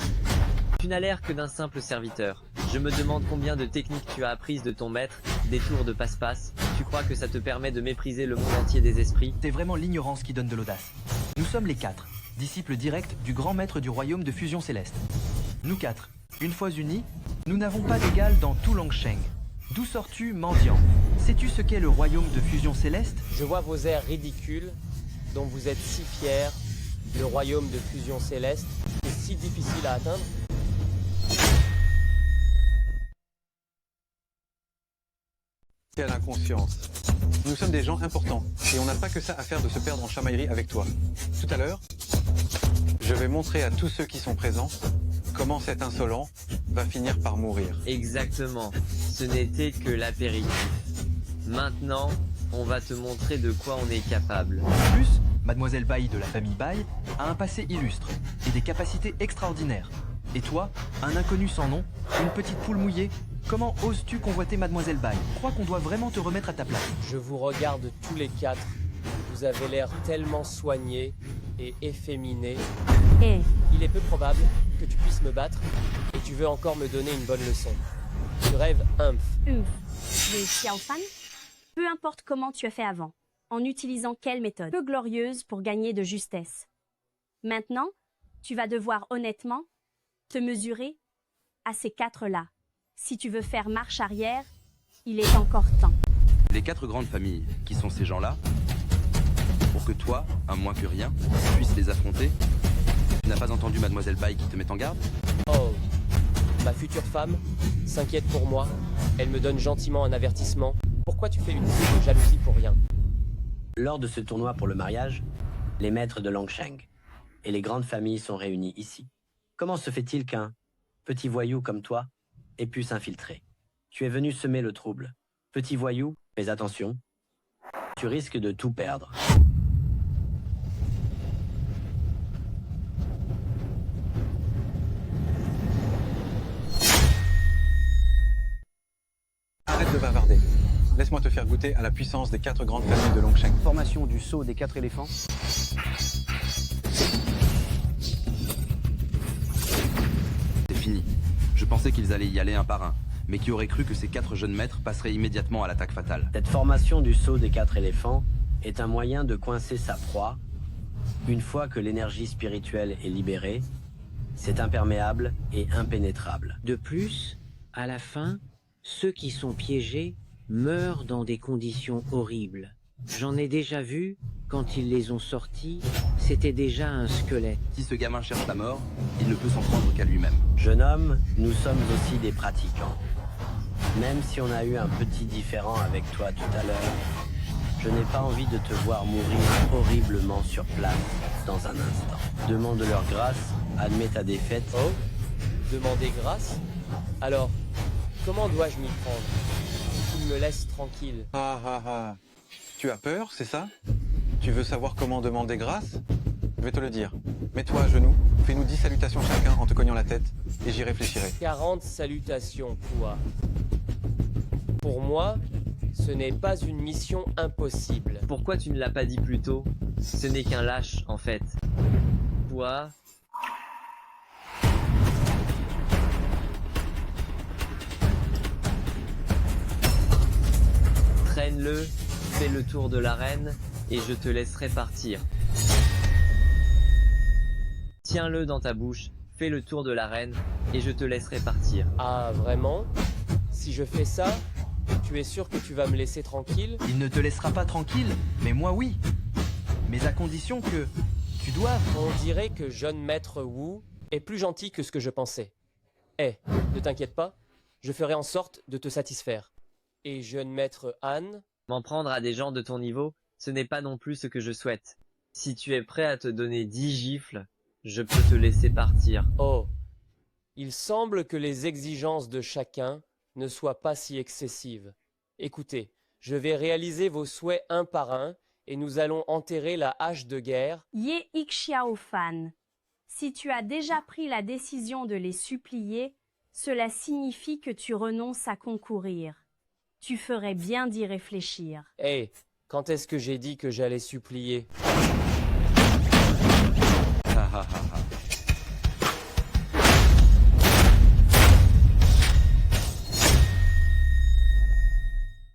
Tu n'as l'air que d'un simple serviteur. Je me demande combien de techniques tu as apprises de ton maître, des tours de passe-passe. Tu crois que ça te permet de mépriser le monde entier des esprits? C'est vraiment l'ignorance qui donne de l'audace. Nous sommes les 4, disciples directs du grand maître du royaume de fusion céleste. Nous 4, une fois unis, nous n'avons pas d'égal dans tout Longsheng. D'où sors-tu, mendiant? Sais-tu ce qu'est le royaume de fusion céleste? Je vois vos airs ridicules, dont vous êtes si fiers. Le royaume de fusion céleste est si difficile à atteindre. Quelle inconscience. Nous sommes des gens importants et on n'a pas que ça à faire de se perdre en chamaillerie avec toi. Tout à l'heure, je vais montrer à tous ceux qui sont présents comment cet insolent va finir par mourir. Exactement. Ce n'était que l'apéritif. Maintenant, on va te montrer de quoi on est capable. En plus, Mademoiselle Bai de la famille Bai a un passé illustre et des capacités extraordinaires. Et toi, un inconnu sans nom, une petite poule mouillée, comment oses-tu convoiter Mademoiselle Bai? Crois qu'on doit vraiment te remettre à ta place. Je vous regarde tous les 4. Vous avez l'air tellement soignés et efféminés. Il est peu probable que tu puisses me battre et tu veux encore me donner une bonne leçon. Tu rêves Les Xiaofan? Peu importe comment tu as fait avant, en utilisant quelle méthode, peu glorieuse pour gagner de justesse. Maintenant, tu vas devoir honnêtement te mesurer à ces 4-là. Si tu veux faire marche arrière, il est encore temps. Les 4 grandes familles, qui sont ces gens-là, pour que toi, un moins que rien, puisses les affronter, tu n'as pas entendu Mademoiselle Bai qui te met en garde? Oh, ma future femme s'inquiète pour moi. Elle me donne gentiment un avertissement. Pourquoi tu fais une crise de jalousie pour rien? Lors de ce tournoi pour le mariage, les maîtres de Longsheng et les grandes familles sont réunis ici. Comment se fait-il qu'un petit voyou comme toi ait pu s'infiltrer? Tu es venu semer le trouble. Petit voyou, fais attention, tu risques de tout perdre. Arrête de bavarder. Laisse-moi te faire goûter à la puissance des 4 grandes familles de Longsheng. Formation du saut des 4 éléphants. C'est fini. Je pensais qu'ils allaient y aller un par un, mais qui aurait cru que ces 4 jeunes maîtres passeraient immédiatement à l'attaque fatale? Cette formation du saut des 4 éléphants est un moyen de coincer sa proie. Une fois que l'énergie spirituelle est libérée, c'est imperméable et impénétrable. De plus, à la fin, ceux qui sont piégés meurent dans des conditions horribles. J'en ai déjà vu, quand ils les ont sortis, c'était déjà un squelette. Si ce gamin cherche la mort, il ne peut s'en prendre qu'à lui-même. Jeune homme, nous sommes aussi des pratiquants. Même si on a eu un petit différend avec toi tout à l'heure, je n'ai pas envie de te voir mourir horriblement sur place dans un instant. Demande leur grâce, admets ta défaite. Oh, demander grâce? Alors, comment dois-je m'y prendre? Qu'il me laisse tranquille. Ah ah ah. Tu as peur, c'est ça? Tu veux savoir comment demander grâce? Je vais te le dire. Mets-toi à genoux, fais-nous 10 salutations chacun en te cognant la tête, et j'y réfléchirai. 40 salutations, quoi. Pour moi, ce n'est pas une mission impossible. Pourquoi tu ne l'as pas dit plus tôt? Ce n'est qu'un lâche, en fait. Toi... Traîne-le, fais le tour de l'arène, et je te laisserai partir. Tiens-le dans ta bouche, fais le tour de l'arène, et je te laisserai partir. Ah, vraiment? Si je fais ça, tu es sûr que tu vas me laisser tranquille? Il ne te laissera pas tranquille, mais moi oui. Mais à condition que tu doives. On dirait que jeune maître Wu est plus gentil que ce que je pensais. Eh, ne t'inquiète pas, je ferai en sorte de te satisfaire. Et jeune maître Han? M'en prendre à des gens de ton niveau, ce n'est pas non plus ce que je souhaite. Si tu es prêt à te donner 10 gifles, je peux te laisser partir. Oh, il semble que les exigences de chacun ne soient pas si excessives. Écoutez, je vais réaliser vos souhaits un par un, et nous allons enterrer la hache de guerre. Ye Xiaofan, si tu as déjà pris la décision de les supplier, cela signifie que tu renonces à concourir. Tu ferais bien d'y réfléchir. Hey, quand est-ce que j'ai dit que j'allais supplier?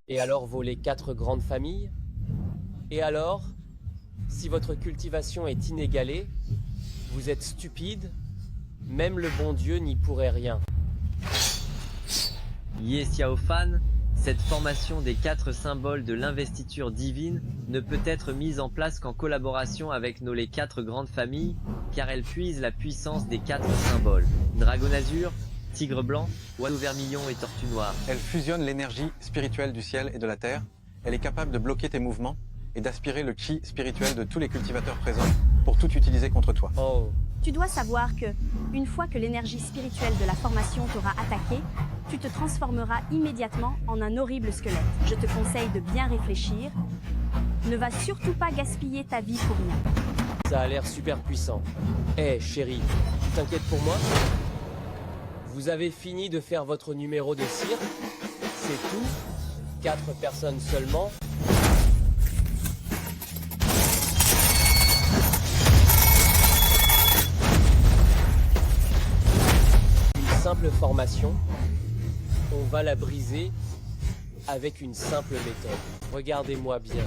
Et alors voler 4 grandes familles? Et alors, si votre cultivation est inégalée, vous êtes stupide, même le bon Dieu n'y pourrait rien. Ye Xiaofan, cette formation des 4 symboles de l'investiture divine ne peut être mise en place qu'en collaboration avec les 4 grandes familles, car elle puise la puissance des 4 symboles. Dragon azur, tigre blanc, oiseau vermillon et tortue noire. Elle fusionne l'énergie spirituelle du ciel et de la terre. Elle est capable de bloquer tes mouvements et d'aspirer le chi spirituel de tous les cultivateurs présents pour tout utiliser contre toi. Oh. Tu dois savoir que, une fois que l'énergie spirituelle de la formation t'aura attaqué, tu te transformeras immédiatement en un horrible squelette. Je te conseille de bien réfléchir. Ne va surtout pas gaspiller ta vie pour rien. Ça a l'air super puissant. Eh, chérie, tu t'inquiètes pour moi? Vous avez fini de faire votre numéro de cirque? C'est tout? 4 personnes seulement? Une simple formation, on va la briser avec une simple méthode. Regardez-moi bien.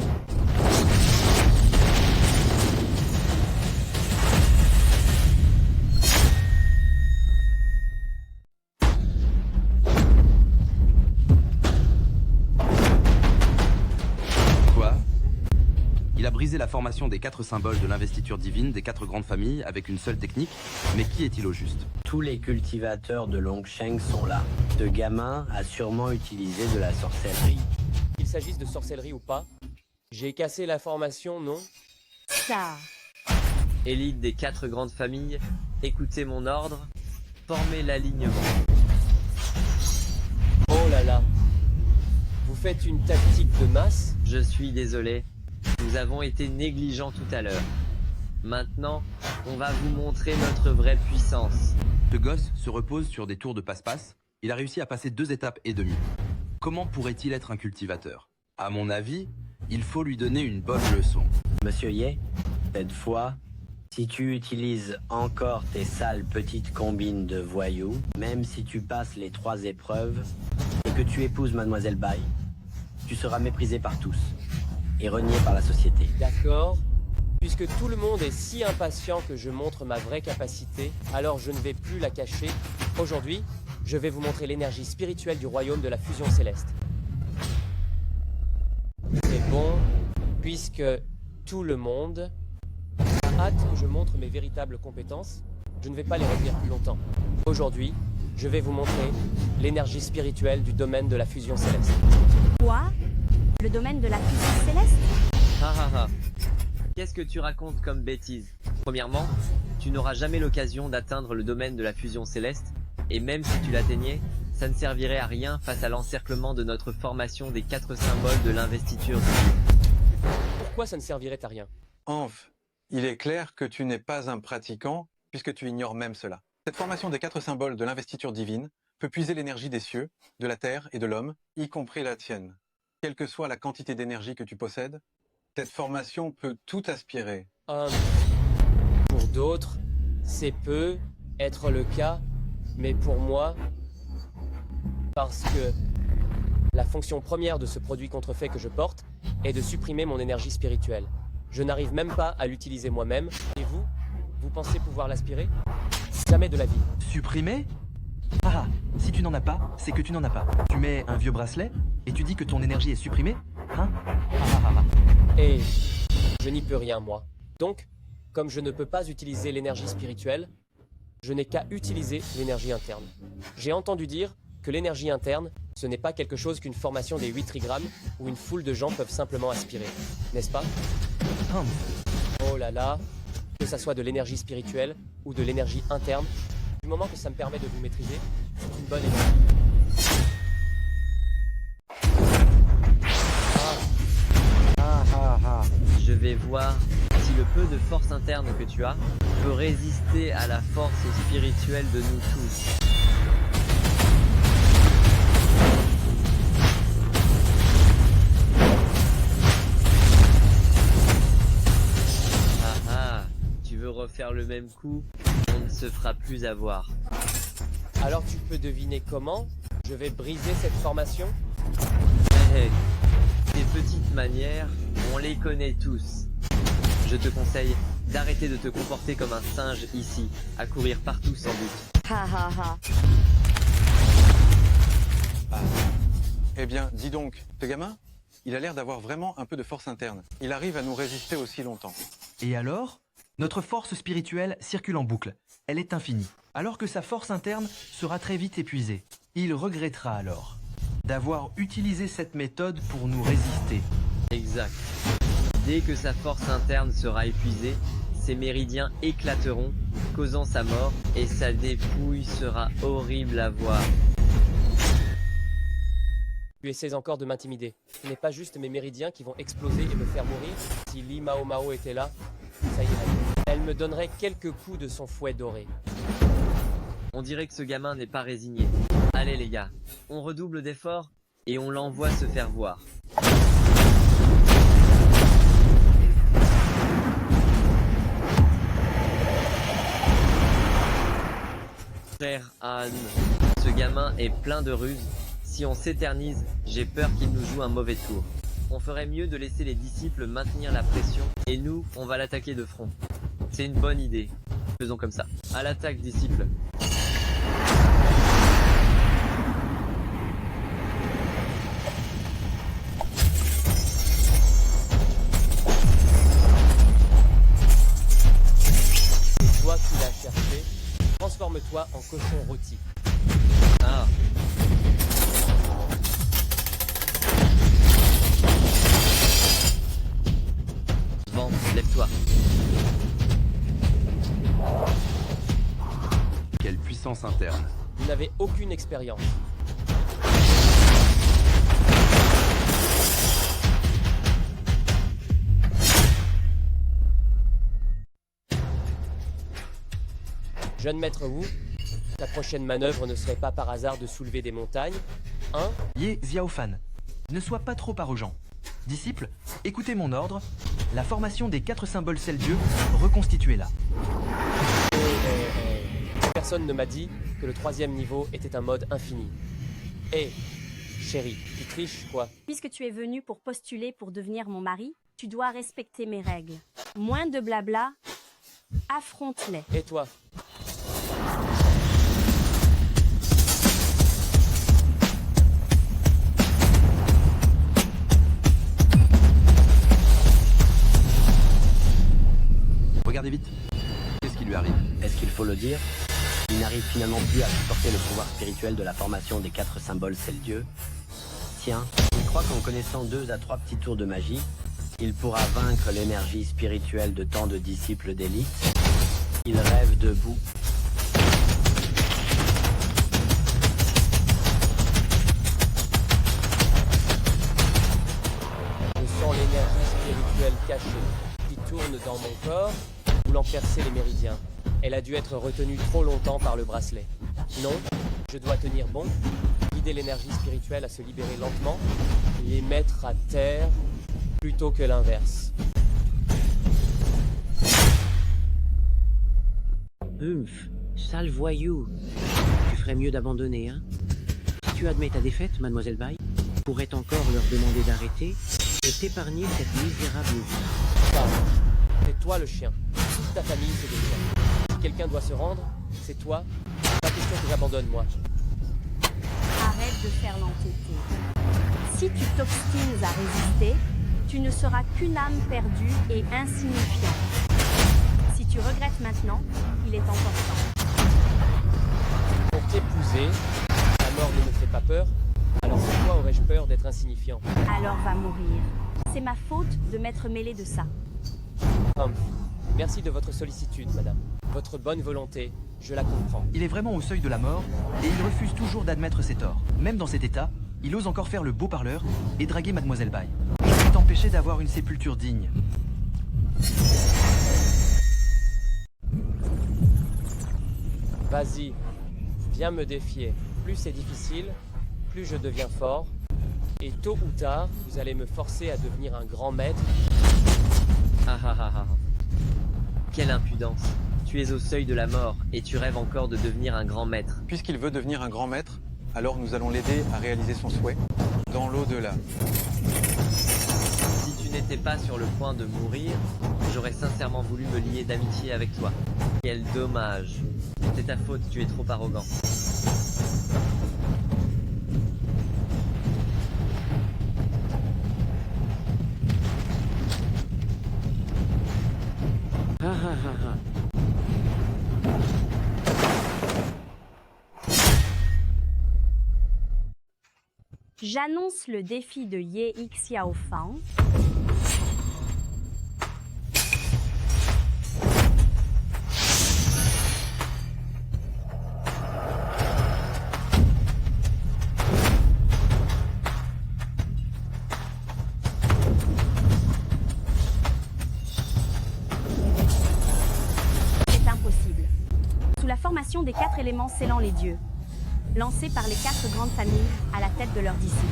briser la formation des 4 symboles de l'investiture divine des 4 grandes familles avec une seule technique, mais qui est-il au juste? Tous les cultivateurs de Longsheng sont là. Ce gamin a sûrement utilisé de la sorcellerie. Qu'il s'agisse de sorcellerie ou pas, j'ai cassé la formation, non? Ça. Élite des 4 grandes familles, écoutez mon ordre, formez l'alignement. Oh là là. Vous faites une tactique de masse? Je suis désolé, nous avons été négligents tout à l'heure. Maintenant, on va vous montrer notre vraie puissance. Ce gosse se repose sur des tours de passe-passe. Il a réussi à passer 2 étapes et demie. Comment pourrait-il être un cultivateur? À mon avis, il faut lui donner une bonne leçon. Monsieur Ye, cette fois, si tu utilises encore tes sales petites combines de voyous, même si tu passes les 3 épreuves, et que tu épouses Mademoiselle Bai, tu seras méprisé par tous et renié par la société. D'accord. Puisque tout le monde est si impatient que je montre ma vraie capacité, alors je ne vais plus la cacher. Aujourd'hui, je vais vous montrer l'énergie spirituelle du royaume de la fusion céleste. C'est bon, puisque tout le monde a hâte que je montre mes véritables compétences, je ne vais pas les retenir plus longtemps. Aujourd'hui, je vais vous montrer l'énergie spirituelle du domaine de la fusion céleste. Quoi? Le domaine de la fusion céleste? Ha ha ha. Qu'est-ce que tu racontes comme bêtise? Premièrement, tu n'auras jamais l'occasion d'atteindre le domaine de la fusion céleste, et même si tu l'atteignais, ça ne servirait à rien face à l'encerclement de notre formation des 4 symboles de l'investiture divine. Pourquoi ça ne servirait à rien? Amph, il est clair que tu n'es pas un pratiquant, puisque tu ignores même cela. Cette formation des 4 symboles de l'investiture divine peut puiser l'énergie des cieux, de la terre et de l'homme, y compris la tienne. Quelle que soit la quantité d'énergie que tu possèdes, cette formation peut tout aspirer. Pour d'autres, c'est peut être le cas, mais pour moi, parce que la fonction première de ce produit contrefait que je porte est de supprimer mon énergie spirituelle. Je n'arrive même pas à l'utiliser moi-même. Et vous? Vous pensez pouvoir l'aspirer? Jamais de la vie. Supprimer? Ah, si tu n'en as pas, c'est que tu n'en as pas. Tu mets un vieux bracelet et tu dis que ton énergie est supprimée? Hein? Et je n'y peux rien, moi. Donc, comme je ne peux pas utiliser l'énergie spirituelle, je n'ai qu'à utiliser l'énergie interne. J'ai entendu dire que l'énergie interne, ce n'est pas quelque chose qu'une formation des 8 trigrammes où une foule de gens peuvent simplement aspirer. N'est-ce pas? Oh là là, que ça soit de l'énergie spirituelle ou de l'énergie interne, du moment que ça me permet de vous maîtriser, c'est une bonne énergie. Je vais voir si le peu de force interne que tu as peut résister à la force spirituelle de nous tous. Ah ah, tu veux refaire le même coup? On ne se fera plus avoir. Alors tu peux deviner comment je vais briser cette formation? Hey, tes petites manières, on les connaît tous. Je te conseille d'arrêter de te comporter comme un singe ici, à courir partout sans but. Ha ha ha. Eh bien, dis donc, ce gamin, il a l'air d'avoir vraiment un peu de force interne. Il arrive à nous résister aussi longtemps. Et alors? Notre force spirituelle circule en boucle. Elle est infinie. Alors que sa force interne sera très vite épuisée. Il regrettera alors d'avoir utilisé cette méthode pour nous résister. Exact. Dès que sa force interne sera épuisée, ses méridiens éclateront, causant sa mort, et sa dépouille sera horrible à voir. Tu essaies encore de m'intimider. Ce n'est pas juste mes méridiens qui vont exploser et me faire mourir. Si Li Mao Mao était là, ça irait. Elle me donnerait quelques coups de son fouet doré. On dirait que ce gamin n'est pas résigné. Allez les gars, on redouble d'efforts et on l'envoie se faire voir. Frère Han, ce gamin est plein de ruses. Si on s'éternise, j'ai peur qu'il nous joue un mauvais tour. On ferait mieux de laisser les disciples maintenir la pression et nous, on va l'attaquer de front. C'est une bonne idée. Faisons comme ça. À l'attaque, disciples. cochon rôti. Ah. Vent, lève-toi. Quelle puissance interne. Vous n'avez aucune expérience. Jeune maître Wu, ta prochaine manœuvre ne serait pas par hasard de soulever des montagnes, hein? Ye Xiaofan, ne sois pas trop arrogant. Disciple, écoutez mon ordre. La formation des 4 symboles sel-dieu, reconstituez-la. Personne ne m'a dit que le 3e niveau était un mode infini. Hé, chérie, tu triches quoi? Puisque tu es venu pour postuler pour devenir mon mari, tu dois respecter mes règles. Moins de blabla, affronte-les. Et toi? Regardez vite. Qu'est-ce qui lui arrive? Est-ce qu'il faut le dire? Il n'arrive finalement plus à supporter le pouvoir spirituel de la formation des 4 symboles sel-dieu. Tiens, il croit qu'en connaissant 2 à 3 petits tours de magie, il pourra vaincre l'énergie spirituelle de tant de disciples d'élite. Il rêve debout. Je sens l'énergie spirituelle cachée qui tourne dans mon corps, voulant percer les méridiens. Elle a dû être retenue trop longtemps par le bracelet. Non, je dois tenir bon, guider l'énergie spirituelle à se libérer lentement, les mettre à terre, plutôt que l'inverse. Sale voyou. Tu ferais mieux d'abandonner, hein? Si tu admets ta défaite, mademoiselle Bai, tu pourrais encore leur demander d'arrêter et t'épargner cette misérable vie. Pardon. C'est toi le chien. Toute ta famille, c'est des chiens. Si quelqu'un doit se rendre, c'est toi. Pas question que j'abandonne, moi. Arrête de faire l'entêté. Si tu t'obstines à résister, tu ne seras qu'une âme perdue et insignifiante. Si tu regrettes maintenant, il est encore temps. Pour t'épouser, la mort ne me fait pas peur. Alors pourquoi aurais-je peur d'être insignifiant? Alors va mourir. C'est ma faute de m'être mêlé de ça. Merci de votre sollicitude, madame. Votre bonne volonté, je la comprends. Il est vraiment au seuil de la mort et il refuse toujours d'admettre ses torts. Même dans cet état, il ose encore faire le beau parleur et draguer mademoiselle Bai. Je vais t'empêcher d'avoir une sépulture digne. Vas-y, viens me défier. Plus c'est difficile, plus je deviens fort. Et tôt ou tard, vous allez me forcer à devenir un grand maître. Ah ah ah ah. Quelle impudence. Tu es au seuil de la mort et tu rêves encore de devenir un grand maître. Puisqu'il veut devenir un grand maître, alors nous allons l'aider à réaliser son souhait dans l'au-delà. Si tu n'étais pas sur le point de mourir, j'aurais sincèrement voulu me lier d'amitié avec toi. Quel dommage. C'est ta faute, tu es trop arrogant. Ha ha ha ha. J'annonce le défi de Ye Xiaofan. C'est impossible. Sous la formation des 4 éléments scellant les dieux, lancés par les 4 grandes familles à la tête de leurs disciples.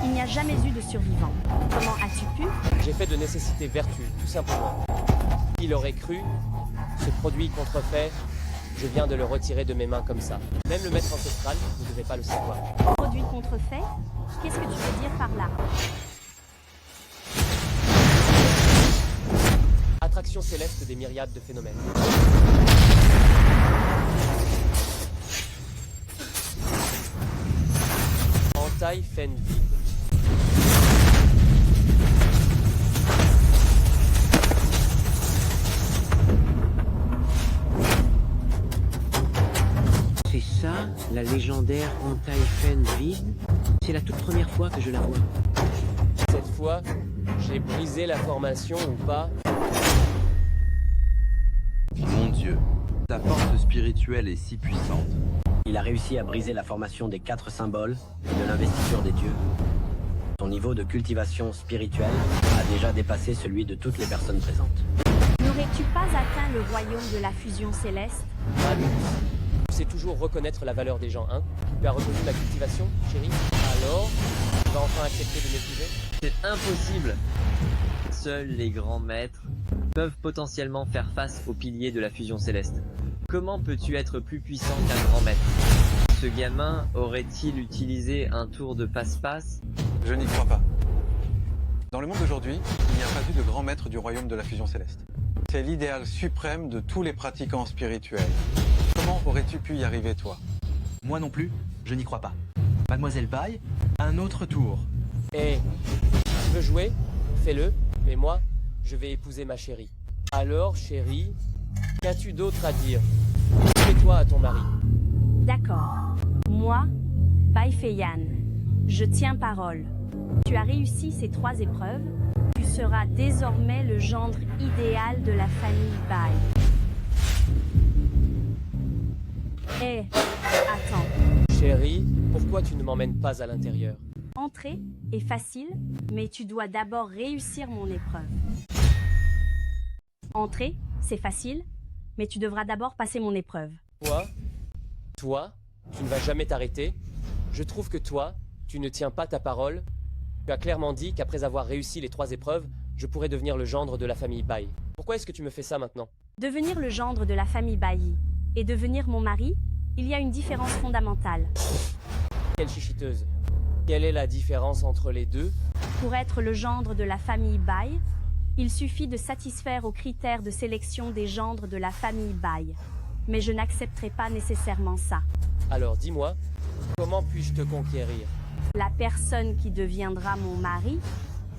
Il n'y a jamais eu de survivants. Comment as-tu pu? J'ai fait de nécessité vertu, tout simplement. Il aurait cru, ce produit contrefait, je viens de le retirer de mes mains comme ça. Même le maître ancestral ne devait pas le savoir. Produit contrefait? Qu'est-ce que tu veux dire par là? Attraction céleste des myriades de phénomènes. Entaille Fen vide. légendaire Antaïfen vide. C'est la toute première fois que je la vois. Cette fois, j'ai brisé la formation ou pas? Mon Dieu, ta force spirituelle est si puissante. Il a réussi à briser la formation des 4 symboles de l'investiture des dieux. Son niveau de cultivation spirituelle a déjà dépassé celui de toutes les personnes présentes. N'aurais-tu pas atteint le royaume de la fusion céleste? Tu sais toujours reconnaître la valeur des gens, hein? Tu as reconnu la cultivation, chérie? Alors, tu vas enfin accepter de m'épouser? C'est impossible. Seuls les grands maîtres peuvent potentiellement faire face aux piliers de la fusion céleste. Comment peux-tu être plus puissant qu'un grand maître? Ce gamin aurait-il utilisé un tour de passe-passe? Je n'y crois pas. Dans le monde d'aujourd'hui, il n'y a pas eu de grand maître du royaume de la fusion céleste. C'est l'idéal suprême de tous les pratiquants spirituels. Comment aurais-tu pu y arriver, toi? Moi non plus, je n'y crois pas. Mademoiselle Bai, un autre tour. Hé, tu veux jouer? Fais-le, mais moi, je vais épouser ma chérie. Alors, chérie, qu'as-tu d'autre à dire? Fais-toi à ton mari. D'accord. Moi, Bai Feiyan, je tiens parole. Tu as réussi ces 3 épreuves. Tu seras désormais le gendre idéal de la famille Bai. Hé, attends. Chérie, pourquoi tu ne m'emmènes pas à l'intérieur? Entrer est facile, mais tu dois d'abord réussir mon épreuve. Entrer, c'est facile, mais tu devras d'abord passer mon épreuve. Toi, tu ne vas jamais t'arrêter. Je trouve que toi, tu ne tiens pas ta parole. Tu as clairement dit qu'après avoir réussi les 3 épreuves, je pourrais devenir le gendre de la famille Bai. Pourquoi est-ce que tu me fais ça maintenant? Devenir le gendre de la famille Bai et devenir mon mari, il y a une différence fondamentale. Quelle chichiteuse. Quelle est la différence entre les deux? Pour être le gendre de la famille Bai, il suffit de satisfaire aux critères de sélection des gendres de la famille Bai. Mais je n'accepterai pas nécessairement ça. Alors dis-moi, comment puis-je te conquérir? La personne qui deviendra mon mari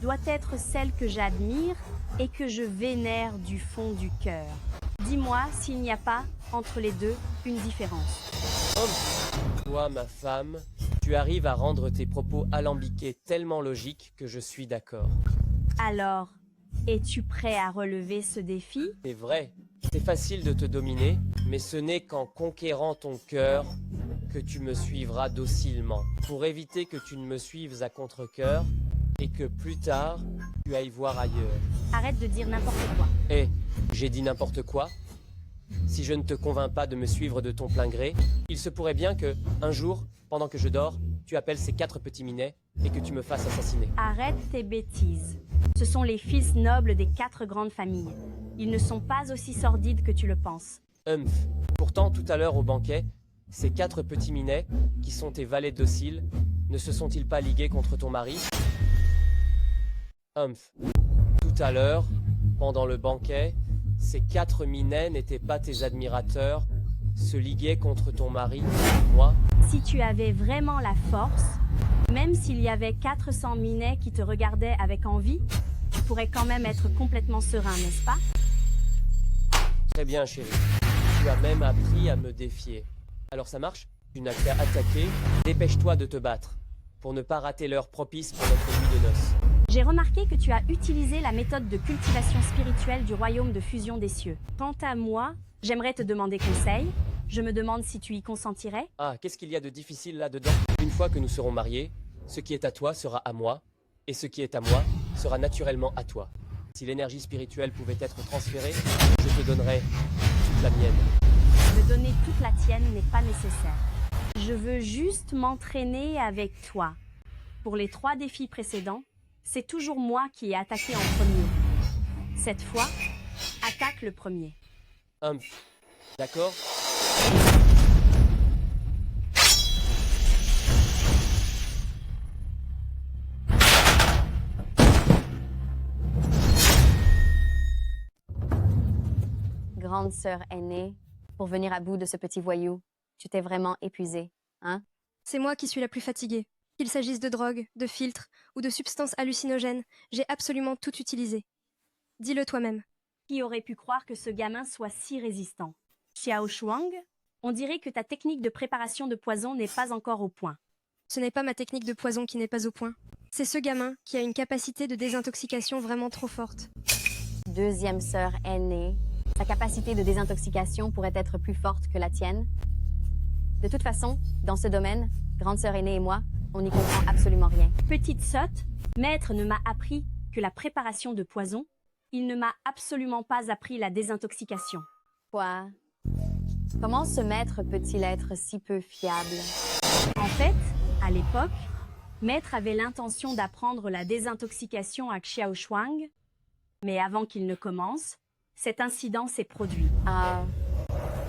doit être celle que j'admire et que je vénère du fond du cœur. Dis-moi s'il n'y a pas, entre les deux, une différence. Toi, ma femme, tu arrives à rendre tes propos alambiqués tellement logiques que je suis d'accord. Alors, es-tu prêt à relever ce défi? C'est vrai, c'est facile de te dominer, mais ce n'est qu'en conquérant ton cœur que tu me suivras docilement. Pour éviter que tu ne me suives à contre-cœur et que plus tard, tu ailles voir ailleurs. Arrête de dire n'importe quoi. Hé, j'ai dit n'importe quoi? Si je ne te convainc pas de me suivre de ton plein gré, il se pourrait bien que, un jour, pendant que je dors, tu appelles ces 4 petits minets et que tu me fasses assassiner. Arrête tes bêtises. Ce sont les fils nobles des 4 grandes familles. Ils ne sont pas aussi sordides que tu le penses. Pourtant, tout à l'heure au banquet, ces 4 petits minets, qui sont tes valets dociles, ne se sont-ils pas ligués contre ton mari? Tout à l'heure, pendant le banquet, ces 4 minets n'étaient pas tes admirateurs, se liguaient contre ton mari, moi? Si tu avais vraiment la force, même s'il y avait 400 minets qui te regardaient avec envie, tu pourrais quand même être complètement serein, n'est-ce pas? Très bien, chérie. Tu as même appris à me défier. Alors ça marche? Tu n'as qu'à attaquer. Dépêche-toi de te battre, pour ne pas rater l'heure propice pour notre nuit de noces. J'ai remarqué que tu as utilisé la méthode de cultivation spirituelle du royaume de fusion des cieux. Quant à moi, j'aimerais te demander conseil. Je me demande si tu y consentirais. Ah, qu'est-ce qu'il y a de difficile là-dedans? Une fois que nous serons mariés, ce qui est à toi sera à moi, et ce qui est à moi sera naturellement à toi. Si l'énergie spirituelle pouvait être transférée, je te donnerais toute la mienne. Me donner toute la tienne n'est pas nécessaire. Je veux juste m'entraîner avec toi. Pour les 3 défis précédents, c'est toujours moi qui ai attaqué en premier. Cette fois, attaque le premier. D'accord? Grande sœur aînée, pour venir à bout de ce petit voyou, tu t'es vraiment épuisée, hein? C'est moi qui suis la plus fatiguée. Qu'il s'agisse de drogue, de filtres ou de substances hallucinogènes, j'ai absolument tout utilisé. Dis-le toi-même. Qui aurait pu croire que ce gamin soit si résistant? Xiao Shuang, On dirait que ta technique de préparation de poison n'est pas encore au point. Ce n'est pas ma technique de poison qui n'est pas au point. C'est ce gamin qui a une capacité de désintoxication vraiment trop forte. Deuxième sœur aînée, sa capacité de désintoxication pourrait être plus forte que la tienne. De toute façon, dans ce domaine, grande sœur aînée et moi, on n'y comprend absolument rien. Petite sotte, maître ne m'a appris que la préparation de poison. Il ne m'a absolument pas appris la désintoxication. Quoi? Comment ce maître peut-il être si peu fiable? En fait, à l'époque, maître avait l'intention d'apprendre la désintoxication à Xiao Shuang, mais avant qu'il ne commence, cet incident s'est produit. Ah,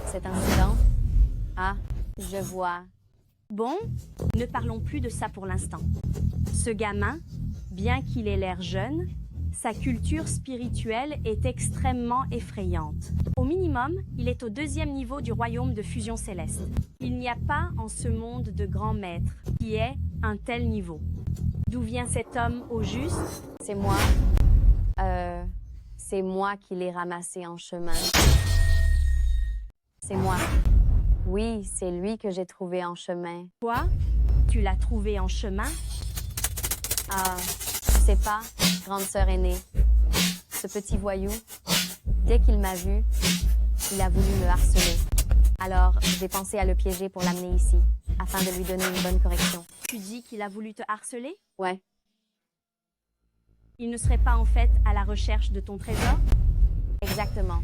cet incident? Ah, je vois. Bon, ne parlons plus de ça pour l'instant. Ce gamin, bien qu'il ait l'air jeune, sa culture spirituelle est extrêmement effrayante. Au minimum, il est au 2e niveau du royaume de fusion céleste. Il n'y a pas en ce monde de grand maître qui ait un tel niveau. D'où vient cet homme au juste? C'est moi. C'est moi qui l'ai ramassé en chemin. C'est moi. Oui, c'est lui que j'ai trouvé en chemin. Quoi? Tu l'as trouvé en chemin? Ah, je sais pas, grande sœur aînée. Ce petit voyou, dès qu'il m'a vu, il a voulu me harceler. Alors, j'ai pensé à le piéger pour l'amener ici, afin de lui donner une bonne correction. Tu dis qu'il a voulu te harceler? Ouais. Il ne serait pas en fait à la recherche de ton trésor? Exactement.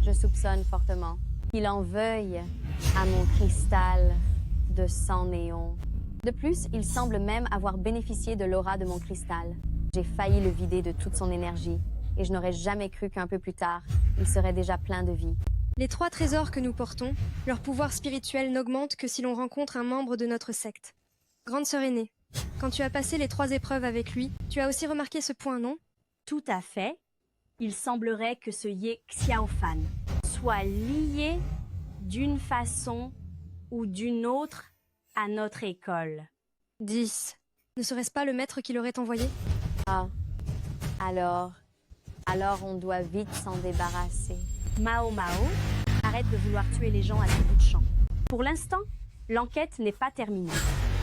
Je soupçonne fortement qu'il en veuille à mon cristal de sang néon. De plus, il semble même avoir bénéficié de l'aura de mon cristal. J'ai failli le vider de toute son énergie, et je n'aurais jamais cru qu'un peu plus tard, il serait déjà plein de vie. Les 3 trésors que nous portons, leur pouvoir spirituel n'augmente que si l'on rencontre un membre de notre secte. Grande sœur aînée, quand tu as passé les 3 épreuves avec lui, tu as aussi remarqué ce point, non? Tout à fait. Il semblerait que ce Ye Xiaofan soit lié d'une façon ou d'une autre à notre école. 10. Ne serait-ce pas le maître qui l'aurait envoyé? Ah, alors on doit vite s'en débarrasser. Mao, arrête de vouloir tuer les gens à tout bout de champ. Pour l'instant, l'enquête n'est pas terminée.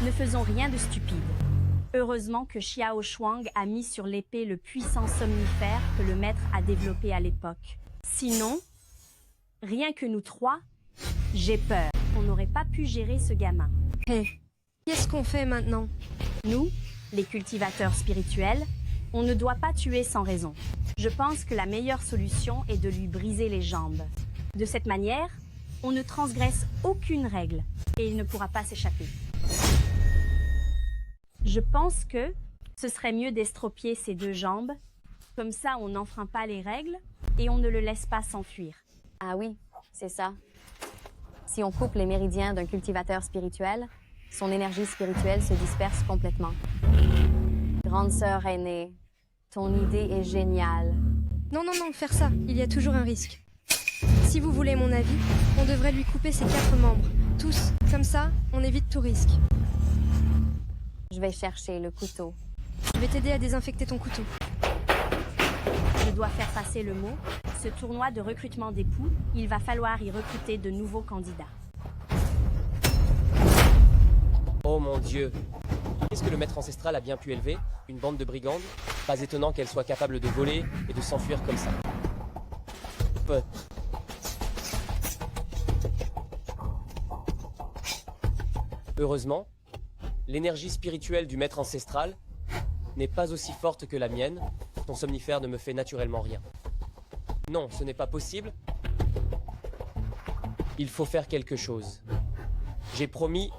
Ne faisons rien de stupide. Heureusement que Xiao Shuang a mis sur l'épée le puissant somnifère que le maître a développé à l'époque. Sinon, rien que nous 3, j'ai peur qu'on n'aurait pas pu gérer ce gamin. Hé, qu'est-ce qu'on fait maintenant? Nous, les cultivateurs spirituels, on ne doit pas tuer sans raison. Je pense que la meilleure solution est de lui briser les jambes. De cette manière, on ne transgresse aucune règle et il ne pourra pas s'échapper. Je pense que ce serait mieux d'estropier ses 2 jambes. Comme ça, on n'enfreint pas les règles et on ne le laisse pas s'enfuir. Ah oui, c'est ça. Si on coupe les méridiens d'un cultivateur spirituel, son énergie spirituelle se disperse complètement. Grande sœur aînée, ton idée est géniale. Non, faire ça, il y a toujours un risque. Si vous voulez mon avis, on devrait lui couper ses 4 membres. Tous, comme ça, on évite tout risque. Je vais chercher le couteau. Je vais t'aider à désinfecter ton couteau. Je dois faire passer le mot. Ce tournoi de recrutement d'époux, il va falloir y recruter de nouveaux candidats. Oh mon Dieu! Qu'est-ce que le maître ancestral a bien pu élever? Une bande de brigandes? Pas étonnant qu'elle soit capable de voler et de s'enfuir comme ça. Heureusement, l'énergie spirituelle du maître ancestral n'est pas aussi forte que la mienne. Ton somnifère ne me fait naturellement rien. Non, ce n'est pas possible. Il faut faire quelque chose. J'ai promis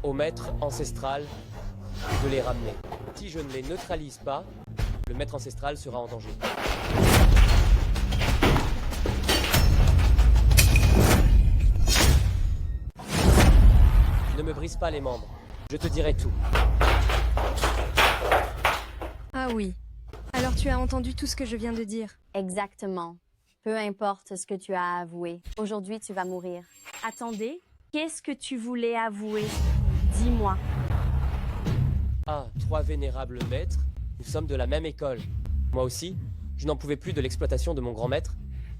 au maître ancestral de les ramener. Si je ne les neutralise pas, le maître ancestral sera en danger. Ne me brise pas les membres. Je te dirai tout. Ah oui. Alors tu as entendu tout ce que je viens de dire. Exactement. Peu importe ce que tu as avoué. Aujourd'hui, tu vas mourir. Attendez, qu'est-ce que tu voulais avouer? Dis-moi. Ah, 3 vénérables maîtres, nous sommes de la même école. Moi aussi, je n'en pouvais plus de l'exploitation de mon grand maître.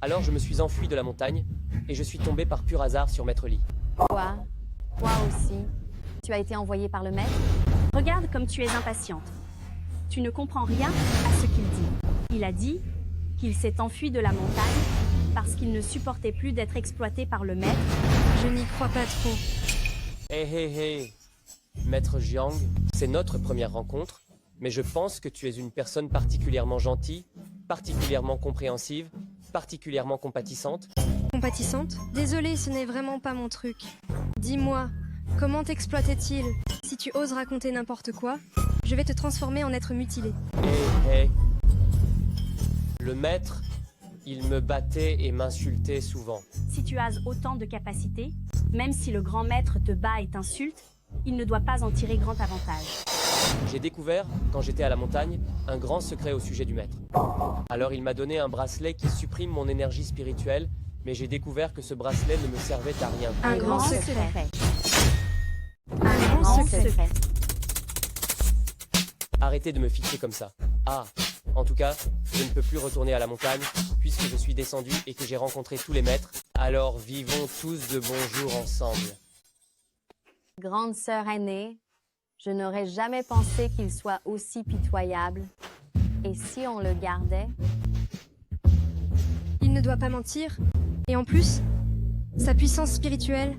Alors je me suis enfui de la montagne et je suis tombé par pur hasard sur Maître Lee. Quoi? Toi aussi? Tu as été envoyé par le maître? Regarde comme tu es impatiente. Tu ne comprends rien à ce qu'il dit. Il a dit qu'il s'est enfui de la montagne parce qu'il ne supportait plus d'être exploité par le maître. Je n'y crois pas trop. Hé. Maître Jiang, c'est notre première rencontre, mais je pense que tu es une personne particulièrement gentille, particulièrement compréhensive, particulièrement compatissante. Compatissante? Désolée, ce n'est vraiment pas mon truc. Dis-moi, comment t'exploitait-il? Si tu oses raconter n'importe quoi, je vais te transformer en être mutilé. Hé. Le maître, il me battait et m'insultait souvent. Si tu as autant de capacités, même si le grand maître te bat et t'insulte, il ne doit pas en tirer grand avantage. J'ai découvert, quand j'étais à la montagne, un grand secret au sujet du maître. Alors il m'a donné un bracelet qui supprime mon énergie spirituelle, mais j'ai découvert que ce bracelet ne me servait à rien. Un grand secret. Un grand secret. Arrêtez de me fixer comme ça. Ah, en tout cas, je ne peux plus retourner à la montagne, puisque je suis descendu et que j'ai rencontré tous les maîtres. Alors vivons tous de bons jours ensemble. Grande sœur aînée, je n'aurais jamais pensé qu'il soit aussi pitoyable. Et si on le gardait? Il ne doit pas mentir. Et en plus, sa puissance spirituelle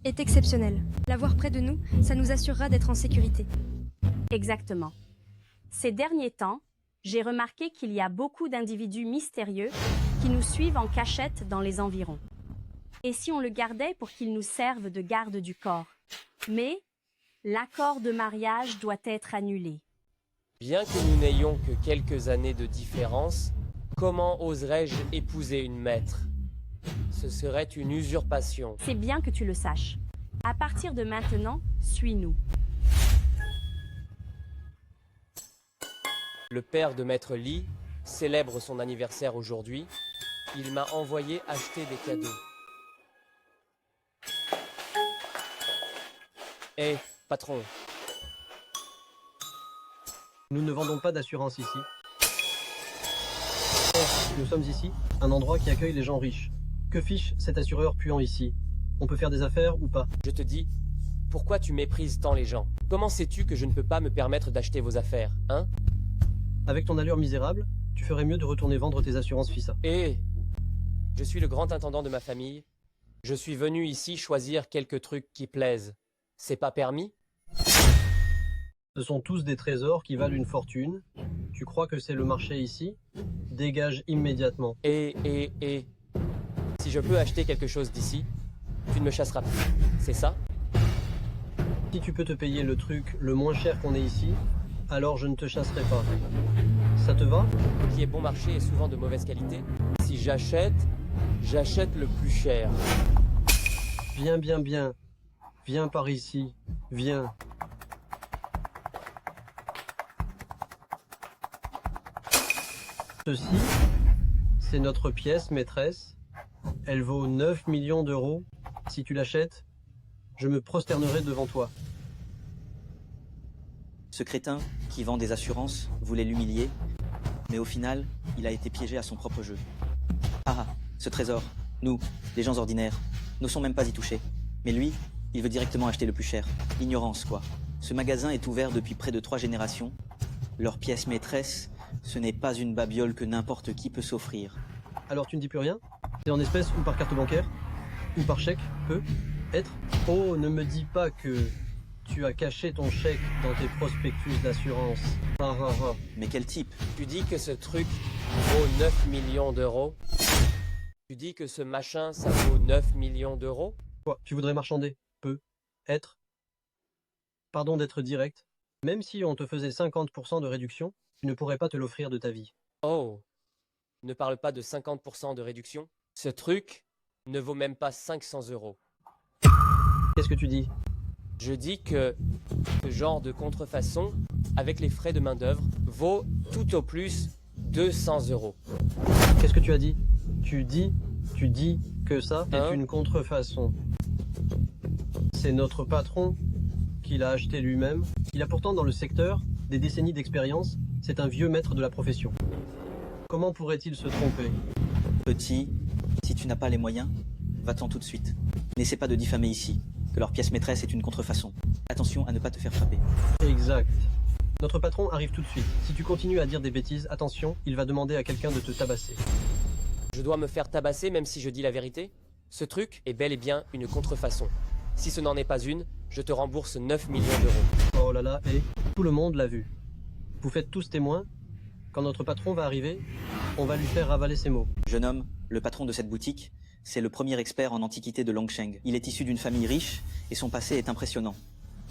est exceptionnelle. L'avoir près de nous, ça nous assurera d'être en sécurité. Exactement. Ces derniers temps, j'ai remarqué qu'il y a beaucoup d'individus mystérieux qui nous suivent en cachette dans les environs. Et si on le gardait pour qu'il nous serve de garde du corps? Mais l'accord de mariage doit être annulé. Bien que nous n'ayons que quelques années de différence, comment oserais-je épouser une maître? Ce serait une usurpation. C'est bien que tu le saches. À partir de maintenant, suis-nous. Le père de Maître Lee célèbre son anniversaire aujourd'hui. Il m'a envoyé acheter des cadeaux. Hé, patron. Nous ne vendons pas d'assurance ici. Nous sommes ici, un endroit qui accueille les gens riches. Que fiche cet assureur puant ici? On peut faire des affaires ou pas? Je te dis, pourquoi tu méprises tant les gens? Comment sais-tu que je ne peux pas me permettre d'acheter vos affaires, hein? Avec ton allure misérable, tu ferais mieux de retourner vendre tes assurances FISA. Hé, je suis le grand intendant de ma famille. Je suis venu ici choisir quelques trucs qui plaisent. C'est pas permis? Ce sont tous des trésors qui valent une fortune. Tu crois que c'est le marché ici? Dégage immédiatement. Et... Si je peux acheter quelque chose d'ici, tu ne me chasseras plus. C'est ça? Si tu peux te payer le truc le moins cher qu'on ait ici, alors je ne te chasserai pas. Ça te va? Qui est bon marché est souvent de mauvaise qualité. Si j'achète le plus cher. Bien. Viens par ici. Viens. Ceci, c'est notre pièce maîtresse. Elle vaut 9 millions d'euros. Si tu l'achètes, je me prosternerai devant toi. Ce crétin, qui vend des assurances, voulait l'humilier, mais au final, il a été piégé à son propre jeu. Ah, ce trésor, nous, les gens ordinaires, n'osons même pas y toucher. Mais lui, il veut directement acheter le plus cher. Ignorance, quoi. Ce magasin est ouvert depuis près de 3 générations. Leur pièce maîtresse, ce n'est pas une babiole que n'importe qui peut s'offrir. Alors tu ne dis plus rien? C'est en espèces ou par carte bancaire? Ou par chèque? Peut être? Oh, ne me dis pas que tu as caché ton chèque dans tes prospectus d'assurance. Mais quel type? Tu dis que ce truc vaut 9 millions d'euros? Tu dis que ce machin, ça vaut 9 millions d'euros? Quoi? Tu voudrais marchander? Peut être? Pardon d'être direct. Même si on te faisait 50% de réduction, tu ne pourrais pas te l'offrir de ta vie. Oh, ne parle pas de 50% de réduction. Ce truc ne vaut même pas 500 euros. Qu'est-ce que tu dis? Je dis que ce genre de contrefaçon, avec les frais de main-d'œuvre, vaut tout au plus 200 euros. Qu'est-ce que tu as dit? Tu dis que ça est une contrefaçon. C'est notre patron qui l'a acheté lui-même. Il a pourtant dans le secteur des décennies d'expérience. C'est un vieux maître de la profession. Comment pourrait-il se tromper? Petit, Si tu n'as pas les moyens, va-t'en tout de suite. N'essaie pas de diffamer ici, que leur pièce maîtresse est une contrefaçon. Attention à ne pas te faire frapper. Exact. Notre patron arrive tout de suite. Si tu continues à dire des bêtises, attention, il va demander à quelqu'un de te tabasser. Je dois me faire tabasser même si je dis la vérité? Ce truc est bel et bien une contrefaçon. Si ce n'en est pas une, je te rembourse 9 millions d'euros. Oh là là, et tout le monde l'a vu. Vous faites tous témoins. Quand notre patron va arriver, on va lui faire ravaler ses mots. Jeune homme, le patron de cette boutique, c'est le premier expert en antiquité de Longsheng. Il est issu d'une famille riche et son passé est impressionnant.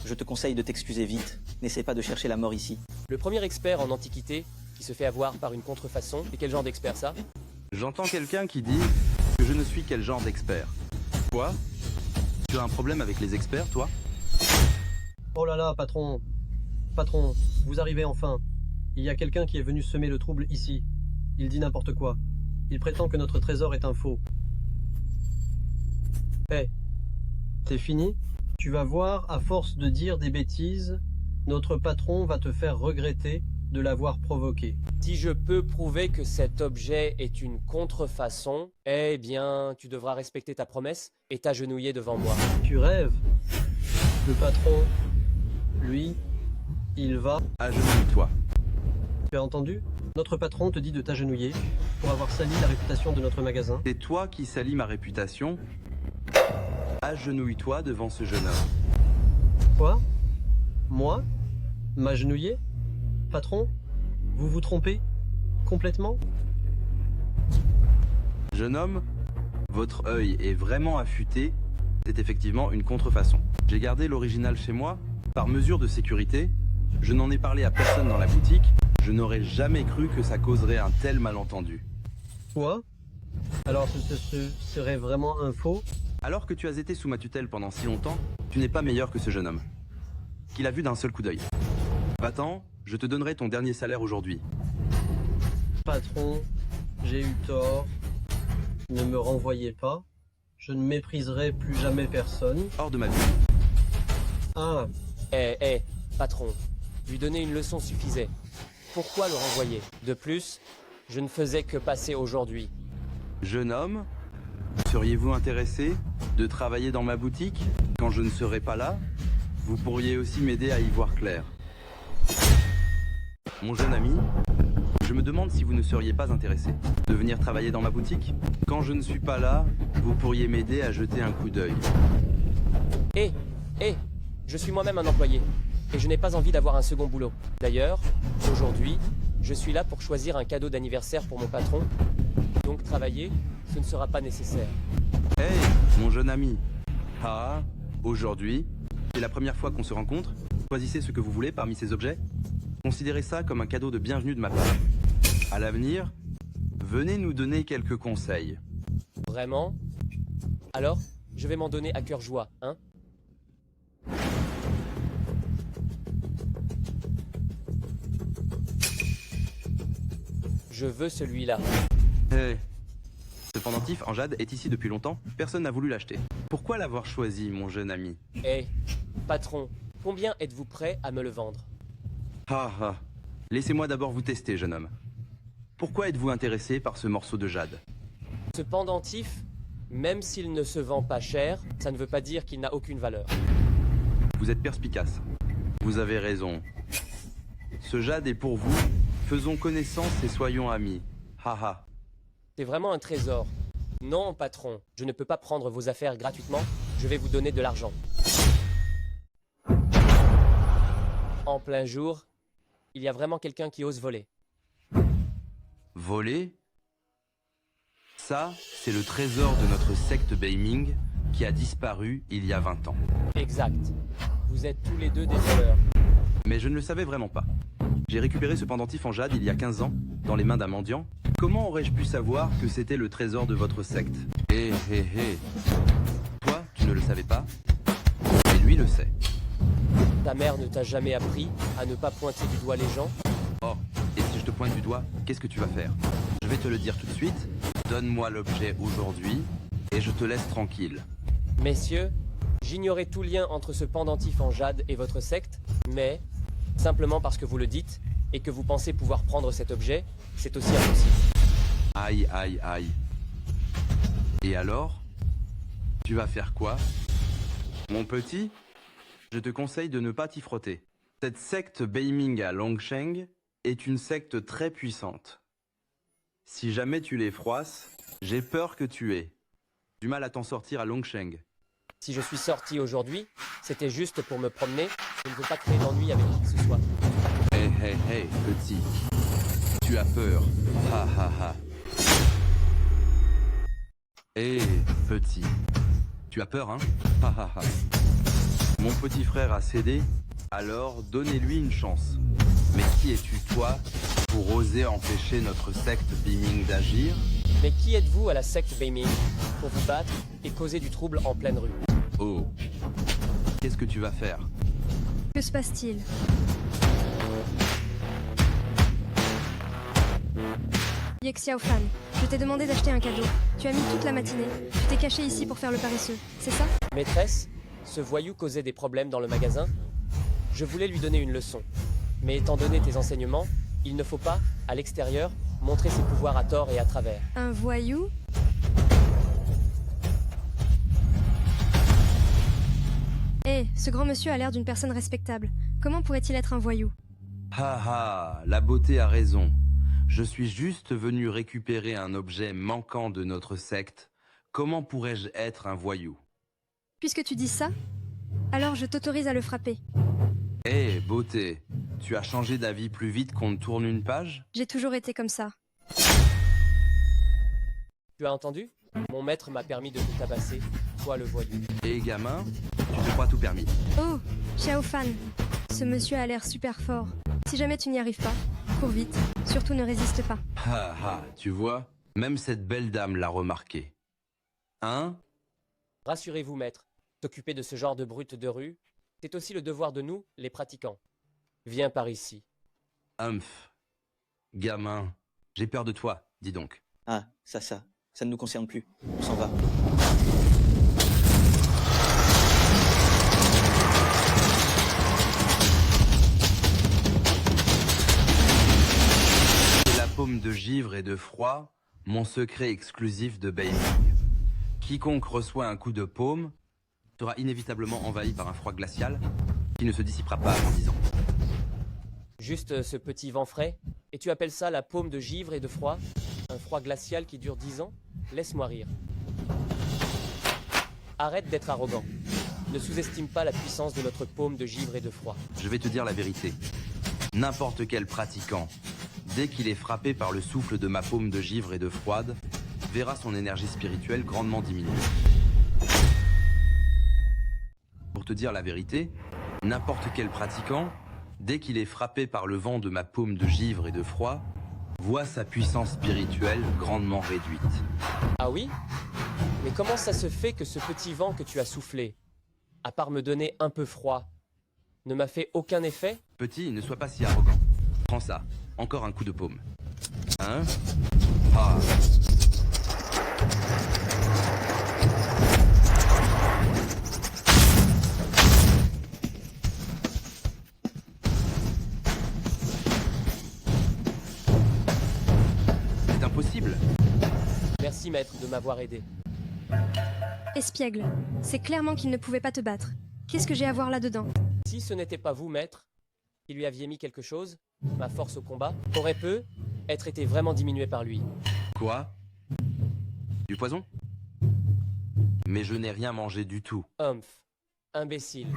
Je te conseille de t'excuser vite. N'essaie pas de chercher la mort ici. Le premier expert en antiquité qui se fait avoir par une contrefaçon, c'est quel genre d'expert ça? J'entends quelqu'un qui dit que je ne suis quel genre d'expert. Quoi? Tu as un problème avec les experts, toi? Oh là là, patron. Patron, vous arrivez enfin. Il y a quelqu'un qui est venu semer le trouble ici. Il dit n'importe quoi. Il prétend que notre trésor est un faux. Hé, t'es fini? Tu vas voir, à force de dire des bêtises, notre patron va te faire regretter de l'avoir provoqué. Si je peux prouver que cet objet est une contrefaçon, eh bien, tu devras respecter ta promesse et t'agenouiller devant moi. Tu rêves? Le patron, lui, il va... Agenouille-toi. Tu as entendu? Notre patron te dit de t'agenouiller pour avoir sali la réputation de notre magasin. C'est toi qui salis ma réputation? Agenouille-toi devant ce jeune homme. Quoi? Moi? M'agenouiller? Patron? Vous vous trompez? Complètement? Jeune homme, votre œil est vraiment affûté. C'est effectivement une contrefaçon. J'ai gardé l'original chez moi. Par mesure de sécurité, je n'en ai parlé à personne dans la boutique. Je n'aurais jamais cru que ça causerait un tel malentendu. Quoi? Alors ce serait vraiment un faux? Alors que tu as été sous ma tutelle pendant si longtemps, tu n'es pas meilleur que ce jeune homme. Qu'il a vu d'un seul coup d'œil. Va-t'en, je te donnerai ton dernier salaire aujourd'hui. Patron, j'ai eu tort. Ne me renvoyez pas. Je ne mépriserai plus jamais personne. Hors de ma vue. Ah. Patron, lui donner une leçon suffisait. Pourquoi le renvoyer? De plus, je ne faisais que passer aujourd'hui. Jeune homme, seriez-vous intéressé de travailler dans ma boutique? Quand je ne serai pas là, vous pourriez aussi m'aider à y voir clair. Mon jeune ami, je me demande si vous ne seriez pas intéressé de venir travailler dans ma boutique. Quand je ne suis pas là, vous pourriez m'aider à jeter un coup d'œil. Je suis moi-même un employé, et je n'ai pas envie d'avoir un second boulot. D'ailleurs, aujourd'hui, je suis là pour choisir un cadeau d'anniversaire pour mon patron, donc travailler, ce ne sera pas nécessaire. Hey, mon jeune ami. Ah, aujourd'hui, c'est la première fois qu'on se rencontre. Choisissez ce que vous voulez parmi ces objets. Considérez ça comme un cadeau de bienvenue de ma part. À l'avenir, venez nous donner quelques conseils. Vraiment? Alors, je vais m'en donner à cœur joie, hein? Je veux celui-là. Hey. Ce pendentif en jade est ici depuis longtemps, personne n'a voulu l'acheter. Pourquoi l'avoir choisi, mon jeune ami? Patron, combien êtes-vous prêt à me le vendre? Laissez-moi d'abord vous tester, jeune homme. Pourquoi êtes-vous intéressé par ce morceau de jade? Ce pendentif, même s'il ne se vend pas cher, ça ne veut pas dire qu'il n'a aucune valeur. Vous êtes perspicace. Vous avez raison. Ce jade est pour vous. Faisons connaissance et soyons amis. Haha. C'est vraiment un trésor. Non, patron, je ne peux pas prendre vos affaires gratuitement. Je vais vous donner de l'argent. En plein jour, il y a vraiment quelqu'un qui ose voler. Voler? Ça, c'est le trésor de notre secte Beiming qui a disparu il y a 20 ans. Exact. Vous êtes tous les deux des voleurs. Mais je ne le savais vraiment pas. J'ai récupéré ce pendentif en jade il y a 15 ans, dans les mains d'un mendiant. Comment aurais-je pu savoir que c'était le trésor de votre secte? Toi, tu ne le savais pas, et lui le sait. Ta mère ne t'a jamais appris à ne pas pointer du doigt les gens? Oh, et si je te pointe du doigt, qu'est-ce que tu vas faire? Je vais te le dire tout de suite. Donne-moi l'objet aujourd'hui, et je te laisse tranquille. Messieurs, j'ignorais tout lien entre ce pendentif en jade et votre secte, mais, simplement parce que vous le dites, et que vous pensez pouvoir prendre cet objet, c'est aussi impossible. Aïe, aïe, aïe. Et alors? Tu vas faire quoi? Mon petit, je te conseille de ne pas t'y frotter. Cette secte Beiming à Longsheng est une secte très puissante. Si jamais tu les froisses, j'ai peur que tu aies du mal à t'en sortir à Longsheng. Si je suis sorti aujourd'hui, c'était juste pour me promener. Je ne veux pas créer d'ennui avec qui que ce soit. Hey, petit. Tu as peur. Ha ha ha. Petit. Tu as peur, hein? Ha ha ha. Mon petit frère a cédé, alors donnez-lui une chance. Mais qui es-tu, toi, pour oser empêcher notre secte Beiming d'agir? Mais qui êtes-vous à la secte Beiming pour vous battre et causer du trouble en pleine rue? Oh. Qu'est-ce que tu vas faire? Que se passe-t-il? Ye Xiaofan, je t'ai demandé d'acheter un cadeau. Tu as mis toute la matinée. Tu t'es caché ici pour faire le paresseux, c'est ça? Maîtresse, ce voyou causait des problèmes dans le magasin. Je voulais lui donner une leçon. Mais étant donné tes enseignements, il ne faut pas, à l'extérieur, montrer ses pouvoirs à tort et à travers. Un voyou? Ce grand monsieur a l'air d'une personne respectable. Comment pourrait-il être un voyou? La beauté a raison. Je suis juste venu récupérer un objet manquant de notre secte. Comment pourrais-je être un voyou? Puisque tu dis ça, alors je t'autorise à le frapper. Beauté, tu as changé d'avis plus vite qu'on ne tourne une page? J'ai toujours été comme ça. Tu as entendu? Mon maître m'a permis de te tabasser, toi le voyou. Gamin, tu te crois tout permis. Oh, Xiaofan, ce monsieur a l'air super fort. Si jamais tu n'y arrives pas, cours vite, surtout ne résiste pas. Tu vois, même cette belle dame l'a remarqué. Hein? Rassurez-vous, maître, s'occuper de ce genre de brutes de rue, c'est aussi le devoir de nous, les pratiquants. Viens par ici. Gamin, j'ai peur de toi, dis donc. Ça ne nous concerne plus. On s'en va. C'est la paume de givre et de froid, mon secret exclusif de Beiming. Quiconque reçoit un coup de paume sera inévitablement envahi par un froid glacial qui ne se dissipera pas avant 10 ans. Juste ce petit vent frais? Et tu appelles ça la paume de givre et de froid? Un froid glacial qui dure 10 ans? Laisse-moi rire. Arrête d'être arrogant. Ne sous-estime pas la puissance de notre paume de givre et de froid. Je vais te dire la vérité. N'importe quel pratiquant, dès qu'il est frappé par le souffle de ma paume de givre et de froide, verra son énergie spirituelle grandement diminuer. Pour te dire la vérité, n'importe quel pratiquant, dès qu'il est frappé par le vent de ma paume de givre et de froid, voit sa puissance spirituelle grandement réduite. Ah oui? Mais comment ça se fait que ce petit vent que tu as soufflé, à part me donner un peu froid, ne m'a fait aucun effet? Petit, ne sois pas si arrogant. Prends ça, encore un coup de paume. Hein? C'est impossible. Merci maître de m'avoir aidé. Espiègle, c'est clairement qu'il ne pouvait pas te battre. Qu'est-ce que j'ai à voir là-dedans? Si ce n'était pas vous, maître, qui lui aviez mis quelque chose, ma force au combat aurait pu être été vraiment diminuée par lui. Quoi? Du poison? Mais je n'ai rien mangé du tout. Imbécile.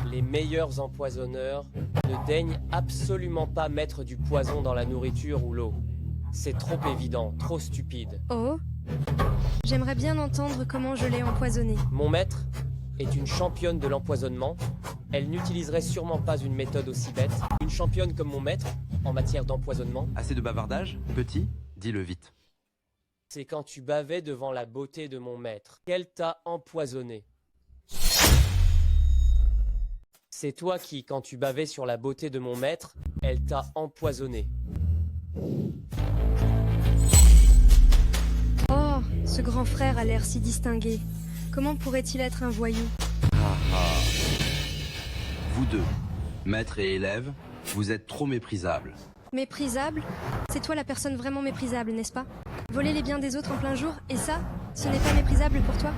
Les meilleurs empoisonneurs ne daignent absolument pas mettre du poison dans la nourriture ou l'eau. C'est trop évident, trop stupide. Oh, j'aimerais bien entendre comment je l'ai empoisonné. Mon maître est une championne de l'empoisonnement. Elle n'utiliserait sûrement pas une méthode aussi bête. Une championne comme mon maître, en matière d'empoisonnement. Assez de bavardage, petit? Dis-le vite. C'est quand tu bavais devant la beauté de mon maître qu'elle t'a empoisonné. C'est toi qui, quand tu bavais sur la beauté de mon maître, elle t'a empoisonné. Oh, ce grand frère a l'air si distingué. Comment pourrait-il être un voyou? Vous deux, maître et élève, vous êtes trop méprisables. Méprisable? C'est toi la personne vraiment méprisable, n'est-ce pas? Voler les biens des autres en plein jour, et ça, ce n'est pas méprisable pour toi?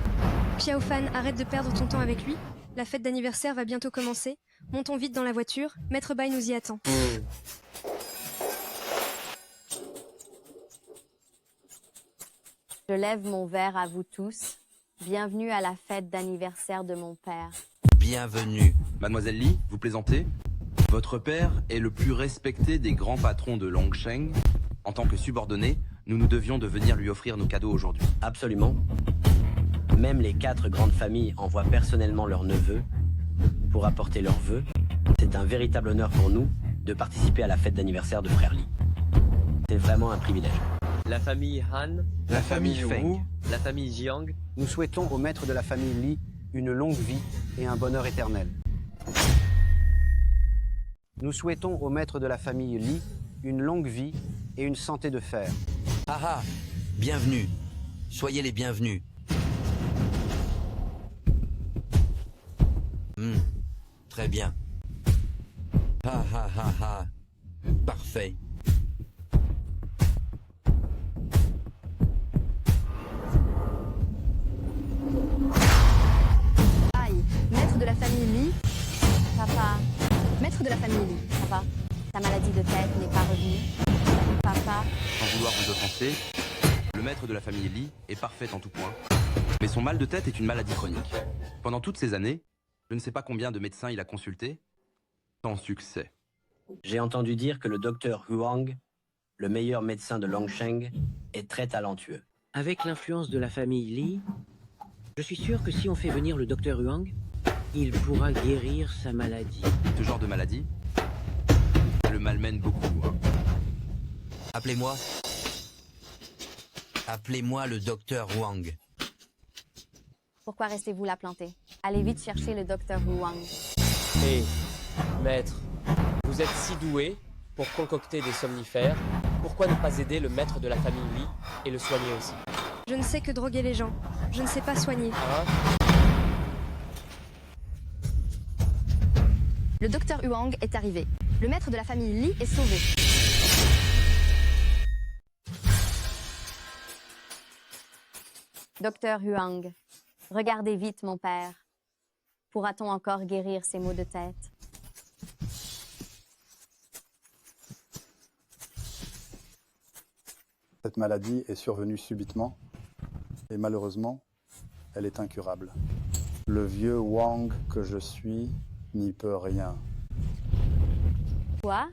Xiao Fan, arrête de perdre ton temps avec lui. La fête d'anniversaire va bientôt commencer. Montons vite dans la voiture. Maître Bai nous y attend. Je lève mon verre à vous tous. Bienvenue à la fête d'anniversaire de mon père. Bienvenue. Mademoiselle Li, vous plaisantez? Votre père est le plus respecté des grands patrons de Longsheng. En tant que subordonné, nous devions de venir lui offrir nos cadeaux aujourd'hui. Absolument. Même les 4 grandes familles envoient personnellement leurs neveux pour apporter leurs vœux. C'est un véritable honneur pour nous de participer à la fête d'anniversaire de Frère Li. C'est vraiment un privilège. La famille Han, La famille Feng. la famille Jiang, Nous souhaitons au maître de la famille Li une longue vie et un bonheur éternel. Nous souhaitons au maître de la famille Li une longue vie et une santé de fer. Ah ah, bienvenue. Soyez les bienvenus. Très bien. Ah ah ah ah. Parfait. Aïe, maître de la famille Li. Papa. Maître de la famille Li. Papa, ta maladie de tête n'est pas revenue. Papa. Sans vouloir vous offenser, le maître de la famille Li est parfait en tout point. Mais son mal de tête est une maladie chronique. Pendant toutes ces années, je ne sais pas combien de médecins il a consulté, sans succès. J'ai entendu dire que le docteur Huang, le meilleur médecin de Longsheng, est très talentueux. Avec l'influence de la famille Li, je suis sûr que si on fait venir le docteur Huang, il pourra guérir sa maladie. Ce genre de maladie, ça le malmène beaucoup. Hein. Appelez-moi. Appelez-moi le docteur Wang. Pourquoi restez-vous là planté? Allez vite chercher le docteur Huang. Hé, maître, vous êtes si doué pour concocter des somnifères. Pourquoi ne pas aider le maître de la famille Li et le soigner aussi? Je ne sais que droguer les gens. Je ne sais pas soigner. Le docteur Huang est arrivé. Le maître de la famille Li est sauvé. Docteur Huang, regardez vite mon père. Pourra-t-on encore guérir ses maux de tête? Cette maladie est survenue subitement et malheureusement, elle est incurable. Le vieux Wang que je suis n'y peut rien. Quoi?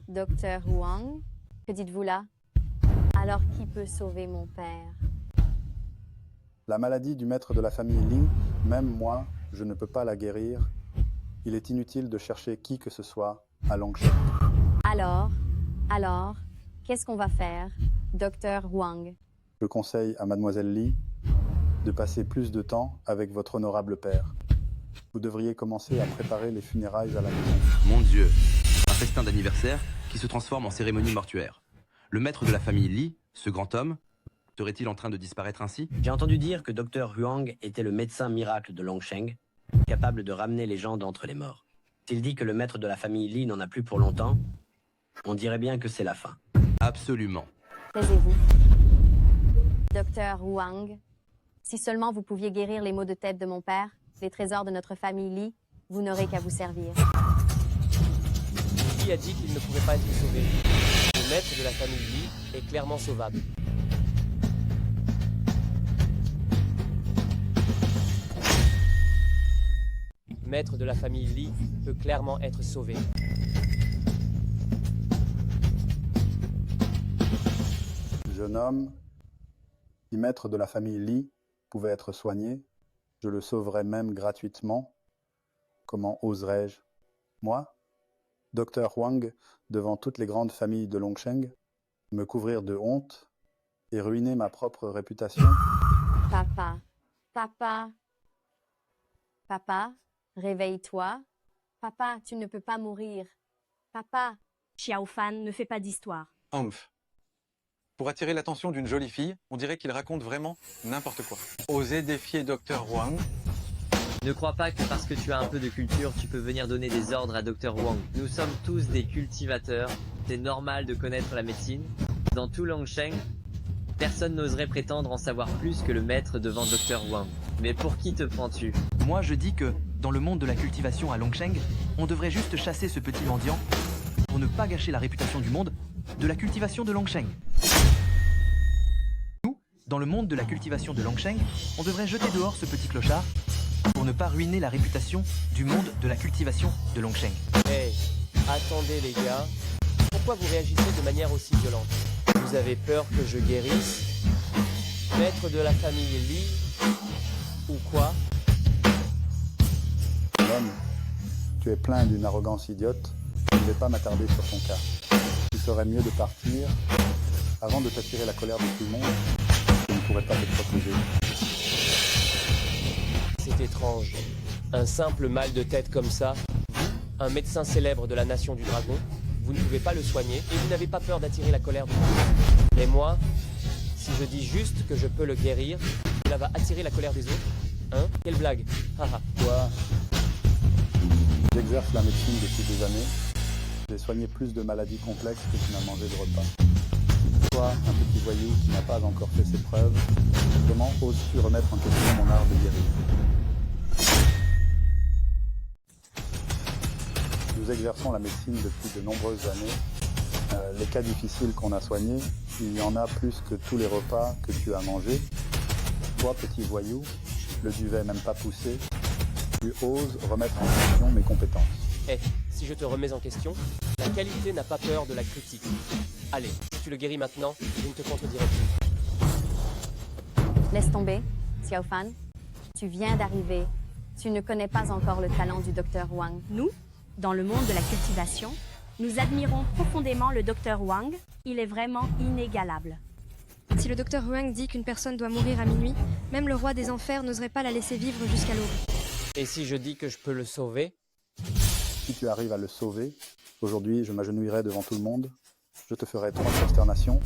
Docteur Huang? Que dites-vous là? Alors qui peut sauver mon père? La maladie du maître de la famille Li, même moi, je ne peux pas la guérir. Il est inutile de chercher qui que ce soit à Longsheng. Alors, qu'est-ce qu'on va faire, docteur Huang? Je conseille à mademoiselle Li de passer plus de temps avec votre honorable père. Vous devriez commencer à préparer les funérailles à la maison. Mon Dieu, un festin d'anniversaire qui se transforme en cérémonie mortuaire. Le maître de la famille Li, ce grand homme, serait-il en train de disparaître ainsi? J'ai entendu dire que Dr Huang était le médecin miracle de Longsheng, capable de ramener les gens d'entre les morts. S'il dit que le maître de la famille Li n'en a plus pour longtemps, on dirait bien que c'est la fin. Absolument. Taisez-vous. Docteur Huang, si seulement vous pouviez guérir les maux de tête de mon père, les trésors de notre famille Li, vous n'aurez qu'à vous servir. Qui a dit qu'il ne pouvait pas être sauvé? Le maître de la famille Li est clairement sauvable. Maître de la famille Li peut clairement être sauvé. Jeune homme, si maître de la famille Li pouvait être soigné, je le sauverais même gratuitement. Comment oserais-je? Moi, docteur Huang, devant toutes les grandes familles de Longsheng, me couvrir de honte et ruiner ma propre réputation? Papa, réveille-toi. Papa, tu ne peux pas mourir. Papa. Xiao Fan, ne fais pas d'histoire. Humph. Pour attirer l'attention d'une jolie fille, on dirait qu'il raconte vraiment n'importe quoi. Osez défier Dr Huang? Ne crois pas que parce que tu as un peu de culture, tu peux venir donner des ordres à Dr Huang. Nous sommes tous des cultivateurs. C'est normal de connaître la médecine. Dans tout Longsheng, Personne n'oserait prétendre en savoir plus que le maître devant Dr. Wang. Mais pour qui te prends-tu? Moi, je dis que, dans le monde de la cultivation à Longsheng, on devrait juste chasser ce petit mendiant pour ne pas gâcher la réputation du monde de la cultivation de Longsheng. Nous, dans le monde de la cultivation de Longsheng, on devrait jeter dehors ce petit clochard pour ne pas ruiner la réputation du monde de la cultivation de Longsheng. Hey, attendez les gars. Pourquoi vous réagissez de manière aussi violente? Vous avez peur que je guérisse? Maître de la famille Li? Ou quoi? L'homme, tu es plein d'une arrogance idiote. Je ne vais pas m'attarder sur ton cas. Il serait mieux de partir avant de t'attirer la colère de tout le monde. Je ne pourrais pas te protéger. C'est étrange. Un simple mal de tête comme ça, vous, un médecin célèbre de la nation du dragon, vous ne pouvez pas le soigner et vous n'avez pas peur d'attirer la colère de tout le monde. Mais moi, si je dis juste que je peux le guérir, cela va attirer la colère des autres. Hein? Quelle blague. Haha. Toi, j'exerce la médecine depuis des années. J'ai soigné plus de maladies complexes que tu n'as mangé de repas. Toi, un petit voyou qui n'a pas encore fait ses preuves, comment oses-tu remettre en question mon art de guérir? Nous exerçons la médecine depuis de nombreuses années. Les cas difficiles qu'on a soignés, il y en a plus que tous les repas que tu as mangés. Toi, petit voyou, le duvet même pas poussé, tu oses remettre en question mes compétences. Eh, si je te remets en question, la qualité n'a pas peur de la critique. Allez, si tu le guéris maintenant, je ne te contredirai plus. Laisse tomber, Xiao Fan. Tu viens d'arriver. Tu ne connais pas encore le talent du Dr. Wang. Nous, dans le monde de la cultivation, nous admirons profondément le Dr. Wang. Il est vraiment inégalable. Si le Dr. Wang dit qu'une personne doit mourir à minuit, même le roi des enfers n'oserait pas la laisser vivre jusqu'à l'aube. Et si je dis que je peux le sauver? Si tu arrives à le sauver, aujourd'hui je m'agenouillerai devant tout le monde, je te ferai 3 consternations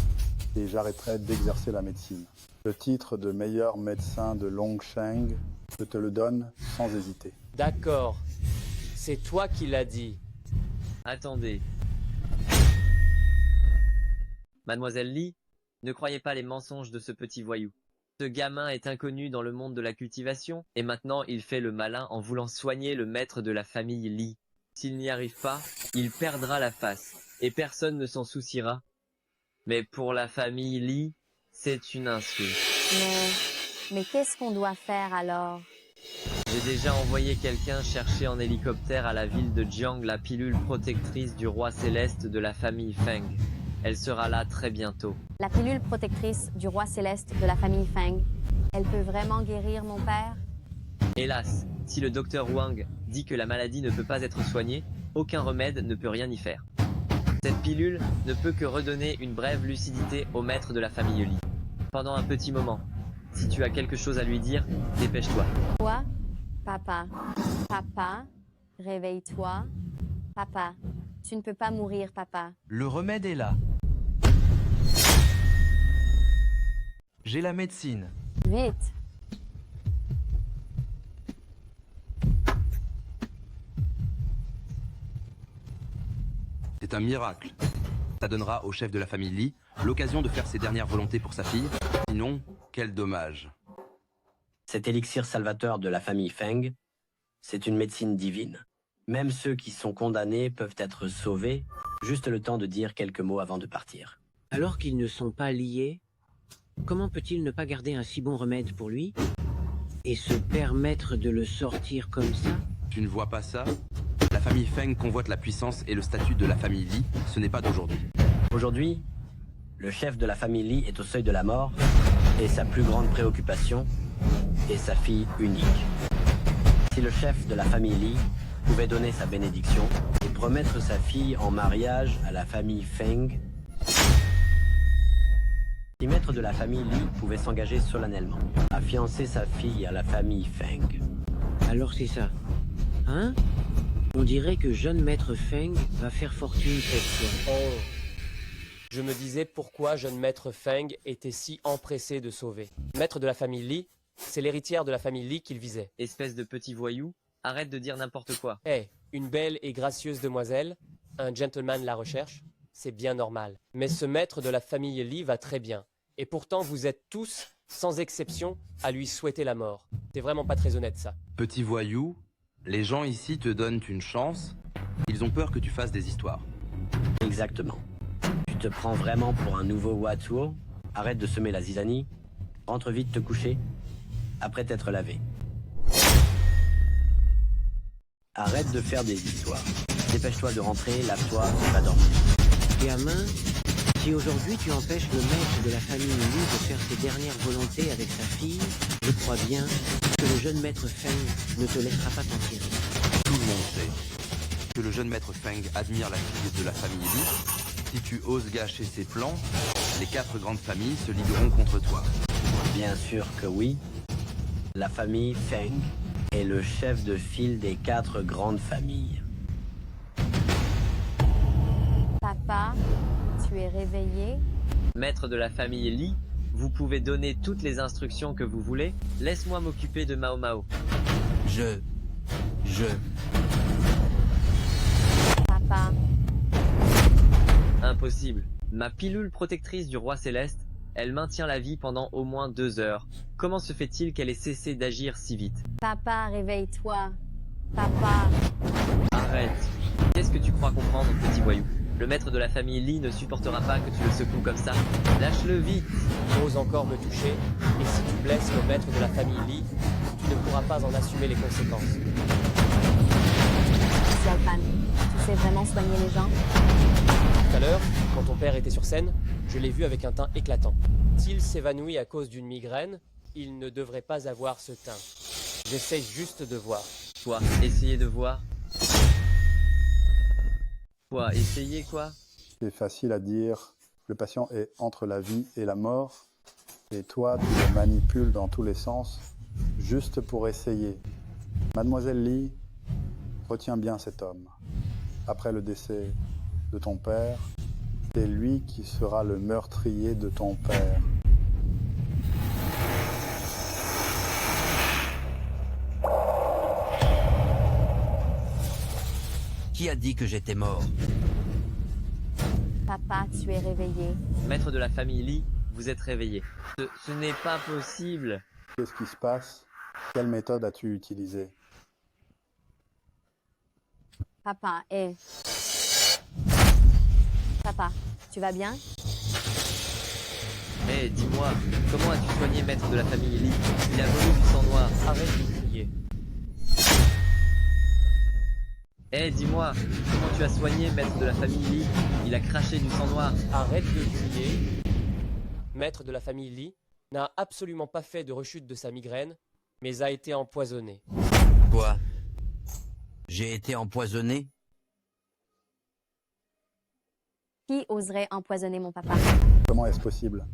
et j'arrêterai d'exercer la médecine. Le titre de meilleur médecin de Longsheng, je te le donne sans hésiter. D'accord. C'est toi qui l'as dit. Attendez. Mademoiselle Li, ne croyez pas les mensonges de ce petit voyou. Ce gamin est inconnu dans le monde de la cultivation, et maintenant il fait le malin en voulant soigner le maître de la famille Li. S'il n'y arrive pas, il perdra la face, et personne ne s'en souciera. Mais pour la famille Li, c'est une insulte. Mais qu'est-ce qu'on doit faire alors? J'ai déjà envoyé quelqu'un chercher en hélicoptère à la ville de Jiang la pilule protectrice du roi céleste de la famille Feng. Elle sera là très bientôt. La pilule protectrice du roi céleste de la famille Feng, elle peut vraiment guérir mon père? Hélas, si le docteur Wang dit que la maladie ne peut pas être soignée, aucun remède ne peut rien y faire. Cette pilule ne peut que redonner une brève lucidité au maître de la famille Li. Pendant un petit moment, si tu as quelque chose à lui dire, dépêche-toi. Toi, papa, papa, réveille-toi. Papa, tu ne peux pas mourir, papa. Le remède est là. J'ai la médecine. Vite. C'est un miracle. Ça donnera au chef de la famille Li l'occasion de faire ses dernières volontés pour sa fille. Sinon, quel dommage. Cet élixir salvateur de la famille Feng, c'est une médecine divine. Même ceux qui sont condamnés peuvent être sauvés, juste le temps de dire quelques mots avant de partir. Alors qu'ils ne sont pas liés, comment peut-il ne pas garder un si bon remède pour lui et se permettre de le sortir comme ça? Tu ne vois pas ça? La famille Feng convoite la puissance et le statut de la famille Li, ce n'est pas d'aujourd'hui. Aujourd'hui, le chef de la famille Li est au seuil de la mort et sa plus grande préoccupation est sa fille unique. Si le chef de la famille Li pouvait donner sa bénédiction et promettre sa fille en mariage à la famille Feng, si maître de la famille Li pouvait s'engager solennellement à fiancer sa fille à la famille Feng. Alors c'est ça. Hein? On dirait que jeune maître Feng va faire fortune cette fois. Oh. Je me disais pourquoi jeune maître Feng était si empressé de sauver. Maître de la famille Li, c'est l'héritière de la famille Li qu'il visait. Espèce de petit voyou, arrête de dire n'importe quoi. Eh, une belle et gracieuse demoiselle, un gentleman la recherche, c'est bien normal. Mais ce maître de la famille Li va très bien. Et pourtant, vous êtes tous, sans exception, à lui souhaiter la mort. C'est vraiment pas très honnête, ça. Petit voyou, les gens ici te donnent une chance. Ils ont peur que tu fasses des histoires. Exactement. Tu te prends vraiment pour un nouveau Watsuo? Arrête de semer la zizanie. Rentre vite te coucher, après t'être lavé. Arrête de faire des histoires. Dépêche-toi de rentrer, lave-toi, va dormir. Gamin, si aujourd'hui tu empêches le maître de la famille Li de faire ses dernières volontés avec sa fille, je crois bien que le jeune maître Feng ne te laissera pas t'en tirer. Tout le monde sait que le jeune maître Feng admire la fille de la famille Li. Si tu oses gâcher ses plans, les 4 grandes familles se ligueront contre toi. Bien sûr que oui. La famille Feng est le chef de file des 4 grandes familles. Papa, tu es réveillé? Maître de la famille Li, vous pouvez donner toutes les instructions que vous voulez. Laisse-moi m'occuper de Mao Mao. Papa. Impossible. Ma pilule protectrice du roi céleste, elle maintient la vie pendant au moins 2 heures. Comment se fait-il qu'elle ait cessé d'agir si vite? Papa, réveille-toi. Papa. Arrête. Qu'est-ce que tu crois comprendre, petit voyou? Le maître de la famille Li ne supportera pas que tu le secoues comme ça. Lâche-le vite. Tu oses encore me toucher, et si tu blesses le maître de la famille Li, tu ne pourras pas en assumer les conséquences. Xiaopan, tu sais vraiment soigner les gens? Tout à l'heure, quand ton père était sur scène, je l'ai vu avec un teint éclatant. S'il s'évanouit à cause d'une migraine, il ne devrait pas avoir ce teint. J'essaie juste de voir. Toi, essayez de voir. Quoi, essayer quoi? C'est facile à dire. Le patient est entre la vie et la mort. Et toi, tu le manipules dans tous les sens, juste pour essayer. Mademoiselle Li, retiens bien cet homme. Après le décès de ton père, c'est lui qui sera le meurtrier de ton père. Qui a dit que j'étais mort? Papa, tu es réveillé. Maître de la famille Li, vous êtes réveillé. Ce n'est pas possible. Qu'est-ce qui se passe? Quelle méthode as-tu utilisée? Papa, Papa, tu vas bien? Dis-moi, comment as-tu soigné maître de la famille Li? Il a volé du sang noir. Arrête de crier. Dis-moi, comment tu as soigné maître de la famille Li? Il a craché du sang noir. Arrête de crier. Maître de la famille Li n'a absolument pas fait de rechute de sa migraine, mais a été empoisonné. Quoi? J'ai été empoisonné? Qui oserait empoisonner mon papa? Comment est-ce possible?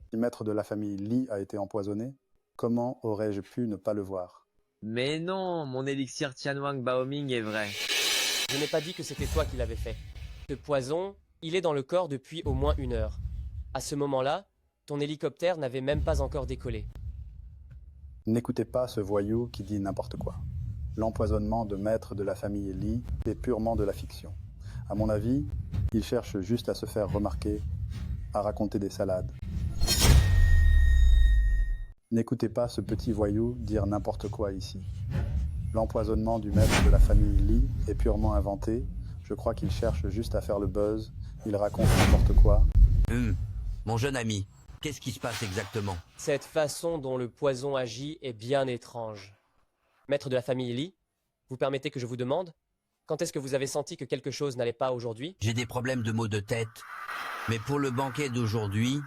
Si maître de la famille Li a été empoisonné, comment aurais-je pu ne pas le voir? Mais non, mon élixir Tianwang Baoming est vrai. Je n'ai pas dit que c'était toi qui l'avais fait. Ce poison, il est dans le corps depuis au moins 1 heure. À ce moment-là, ton hélicoptère n'avait même pas encore décollé. N'écoutez pas ce voyou qui dit n'importe quoi. L'empoisonnement de maître de la famille Li est purement de la fiction. À mon avis, il cherche juste à se faire remarquer, à raconter des salades. N'écoutez pas ce petit voyou dire n'importe quoi ici. L'empoisonnement du maître de la famille Li est purement inventé. Je crois qu'il cherche juste à faire le buzz. Il raconte n'importe quoi. Mon jeune ami, qu'est-ce qui se passe exactement? Cette façon dont le poison agit est bien étrange. Maître de la famille Li, vous permettez que je vous demande, quand est-ce que vous avez senti que quelque chose n'allait pas aujourd'hui? J'ai des problèmes de maux de tête. Mais pour le banquet d'aujourd'hui,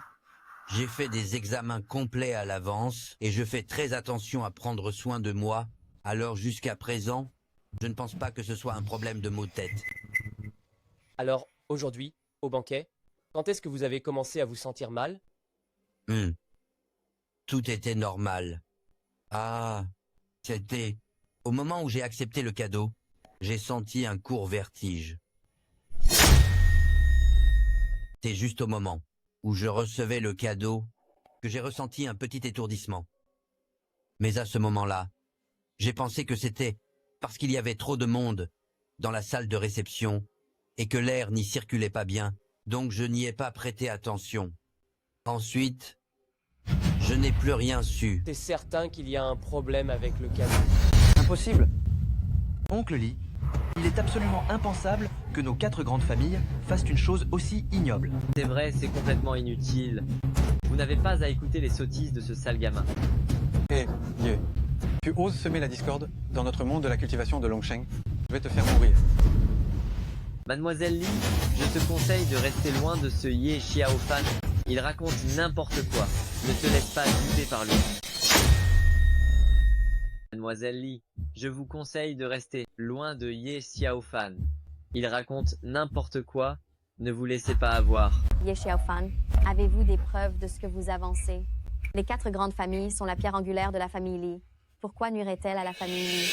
j'ai fait des examens complets à l'avance et je fais très attention à prendre soin de moi. Alors jusqu'à présent, je ne pense pas que ce soit un problème de maux de tête. Alors, aujourd'hui, au banquet, quand est-ce que vous avez commencé à vous sentir mal? Tout était normal. Ah, c'était au moment où j'ai accepté le cadeau, j'ai senti un court vertige. C'est juste au moment où je recevais le cadeau que j'ai ressenti un petit étourdissement. Mais à ce moment-là, j'ai pensé que c'était parce qu'il y avait trop de monde dans la salle de réception et que l'air n'y circulait pas bien, donc je n'y ai pas prêté attention. Ensuite, je n'ai plus rien su. T'es certain qu'il y a un problème avec le cadeau? Impossible. Oncle Lee, il est absolument impensable que nos 4 grandes familles fassent une chose aussi ignoble. C'est vrai, c'est complètement inutile. Vous n'avez pas à écouter les sottises de ce sale gamin. Hé, Ye, tu oses semer la discorde dans notre monde de la cultivation de Longsheng? Je vais te faire mourir. Mademoiselle Li, je te conseille de rester loin de ce Ye Xiaofan. Il raconte n'importe quoi. Ne te laisse pas duper par lui. Mademoiselle Li, je vous conseille de rester loin de Ye Xiaofan. Il raconte n'importe quoi. Ne vous laissez pas avoir. Ye Xiaofan, avez-vous des preuves de ce que vous avancez? Les 4 grandes familles sont la pierre angulaire de la famille Li. Pourquoi nuirait-elle à la famille Li?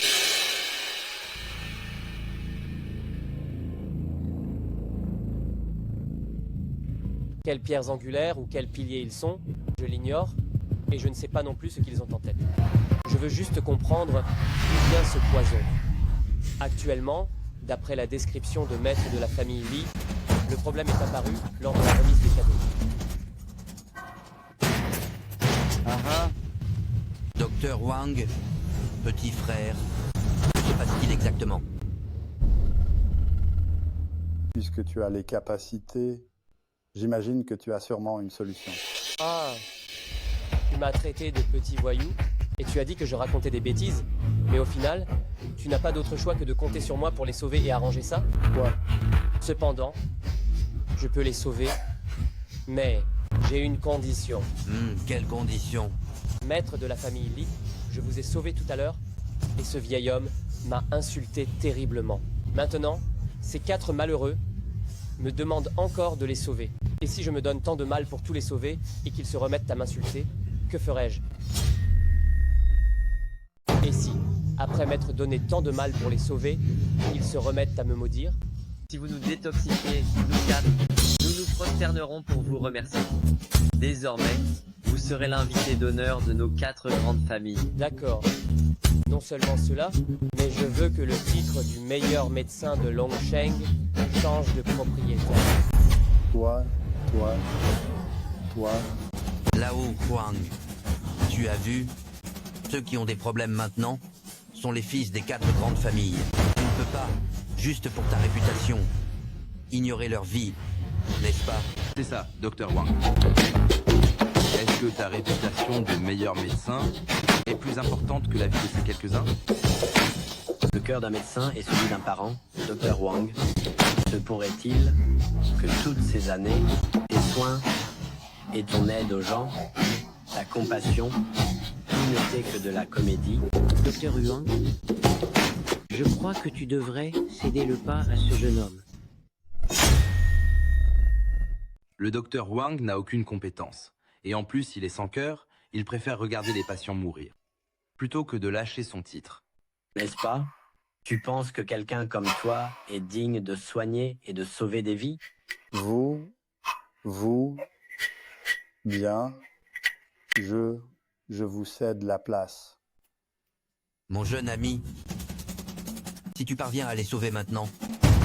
Quelles pierres angulaires ou quels piliers ils sont, je l'ignore, et je ne sais pas non plus ce qu'ils ont en tête. Je veux juste comprendre d'où vient ce poison. Actuellement, d'après la description de maître de la famille Li, le problème est apparu lors de la remise des cadeaux. Docteur Wang, petit frère, que se passe-t-il exactement? Puisque tu as les capacités, j'imagine que tu as sûrement une solution. Ah, tu m'as traité de petit voyou, et tu as dit que je racontais des bêtises, mais au final, tu n'as pas d'autre choix que de compter sur moi pour les sauver et arranger ça? Quoi? Cependant, je peux les sauver, mais j'ai une condition. Quelle condition? Maître de la famille Li, je vous ai sauvé tout à l'heure, et ce vieil homme m'a insulté terriblement. Maintenant, ces 4 malheureux me demandent encore de les sauver. Et si je me donne tant de mal pour tous les sauver, et qu'ils se remettent à m'insulter, que ferais-je? Et si, après m'être donné tant de mal pour les sauver, ils se remettent à me maudire? Si vous nous détoxifiez, nous 4, nous nous prosternerons pour vous remercier. Désormais, vous serez l'invité d'honneur de nos 4 grandes familles. D'accord. Non seulement cela, mais je veux que le titre du meilleur médecin de Longsheng change de propriétaire. Toi. Lao Huang, tu as vu? Ceux qui ont des problèmes maintenant sont les fils des 4 grandes familles. Tu ne peux pas, juste pour ta réputation, ignorer leur vie, n'est-ce pas? C'est ça, Docteur Wang. Est-ce que ta réputation de meilleur médecin est plus importante que la vie de ces quelques-uns? Le cœur d'un médecin est celui d'un parent, Dr Wang. Se pourrait-il que toutes ces années, tes soins et ton aide aux gens, ta compassion, tout n'était que de la comédie? Docteur Huang, je crois que tu devrais céder le pas à ce jeune homme. Le docteur Wang n'a aucune compétence. Et en plus, il est sans cœur, il préfère regarder les patients mourir, plutôt que de lâcher son titre. N'est-ce pas? Tu penses que quelqu'un comme toi est digne de soigner et de sauver des vies? Vous, bien, je vous cède la place. Mon jeune ami, si tu parviens à les sauver maintenant,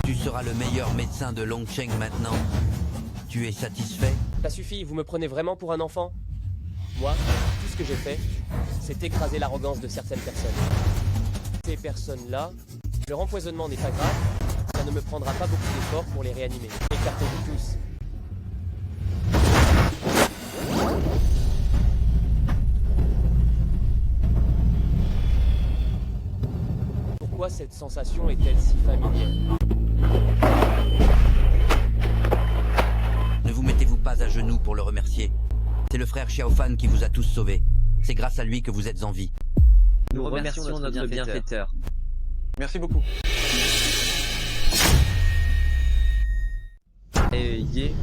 tu seras le meilleur médecin de Longsheng maintenant. Tu es satisfait? Ça suffit, vous me prenez vraiment pour un enfant? Moi, tout ce que j'ai fait, c'est écraser l'arrogance de certaines personnes. Ces personnes-là, leur empoisonnement n'est pas grave, ça ne me prendra pas beaucoup d'efforts pour les réanimer. Écartez-vous tous. Pourquoi cette sensation est-elle si familière? Ne vous mettez-vous pas à genoux pour le remercier. C'est le frère Xiaofan qui vous a tous sauvés. C'est grâce à lui que vous êtes en vie. Nous remercions notre bienfaiteur. Merci beaucoup. Ye,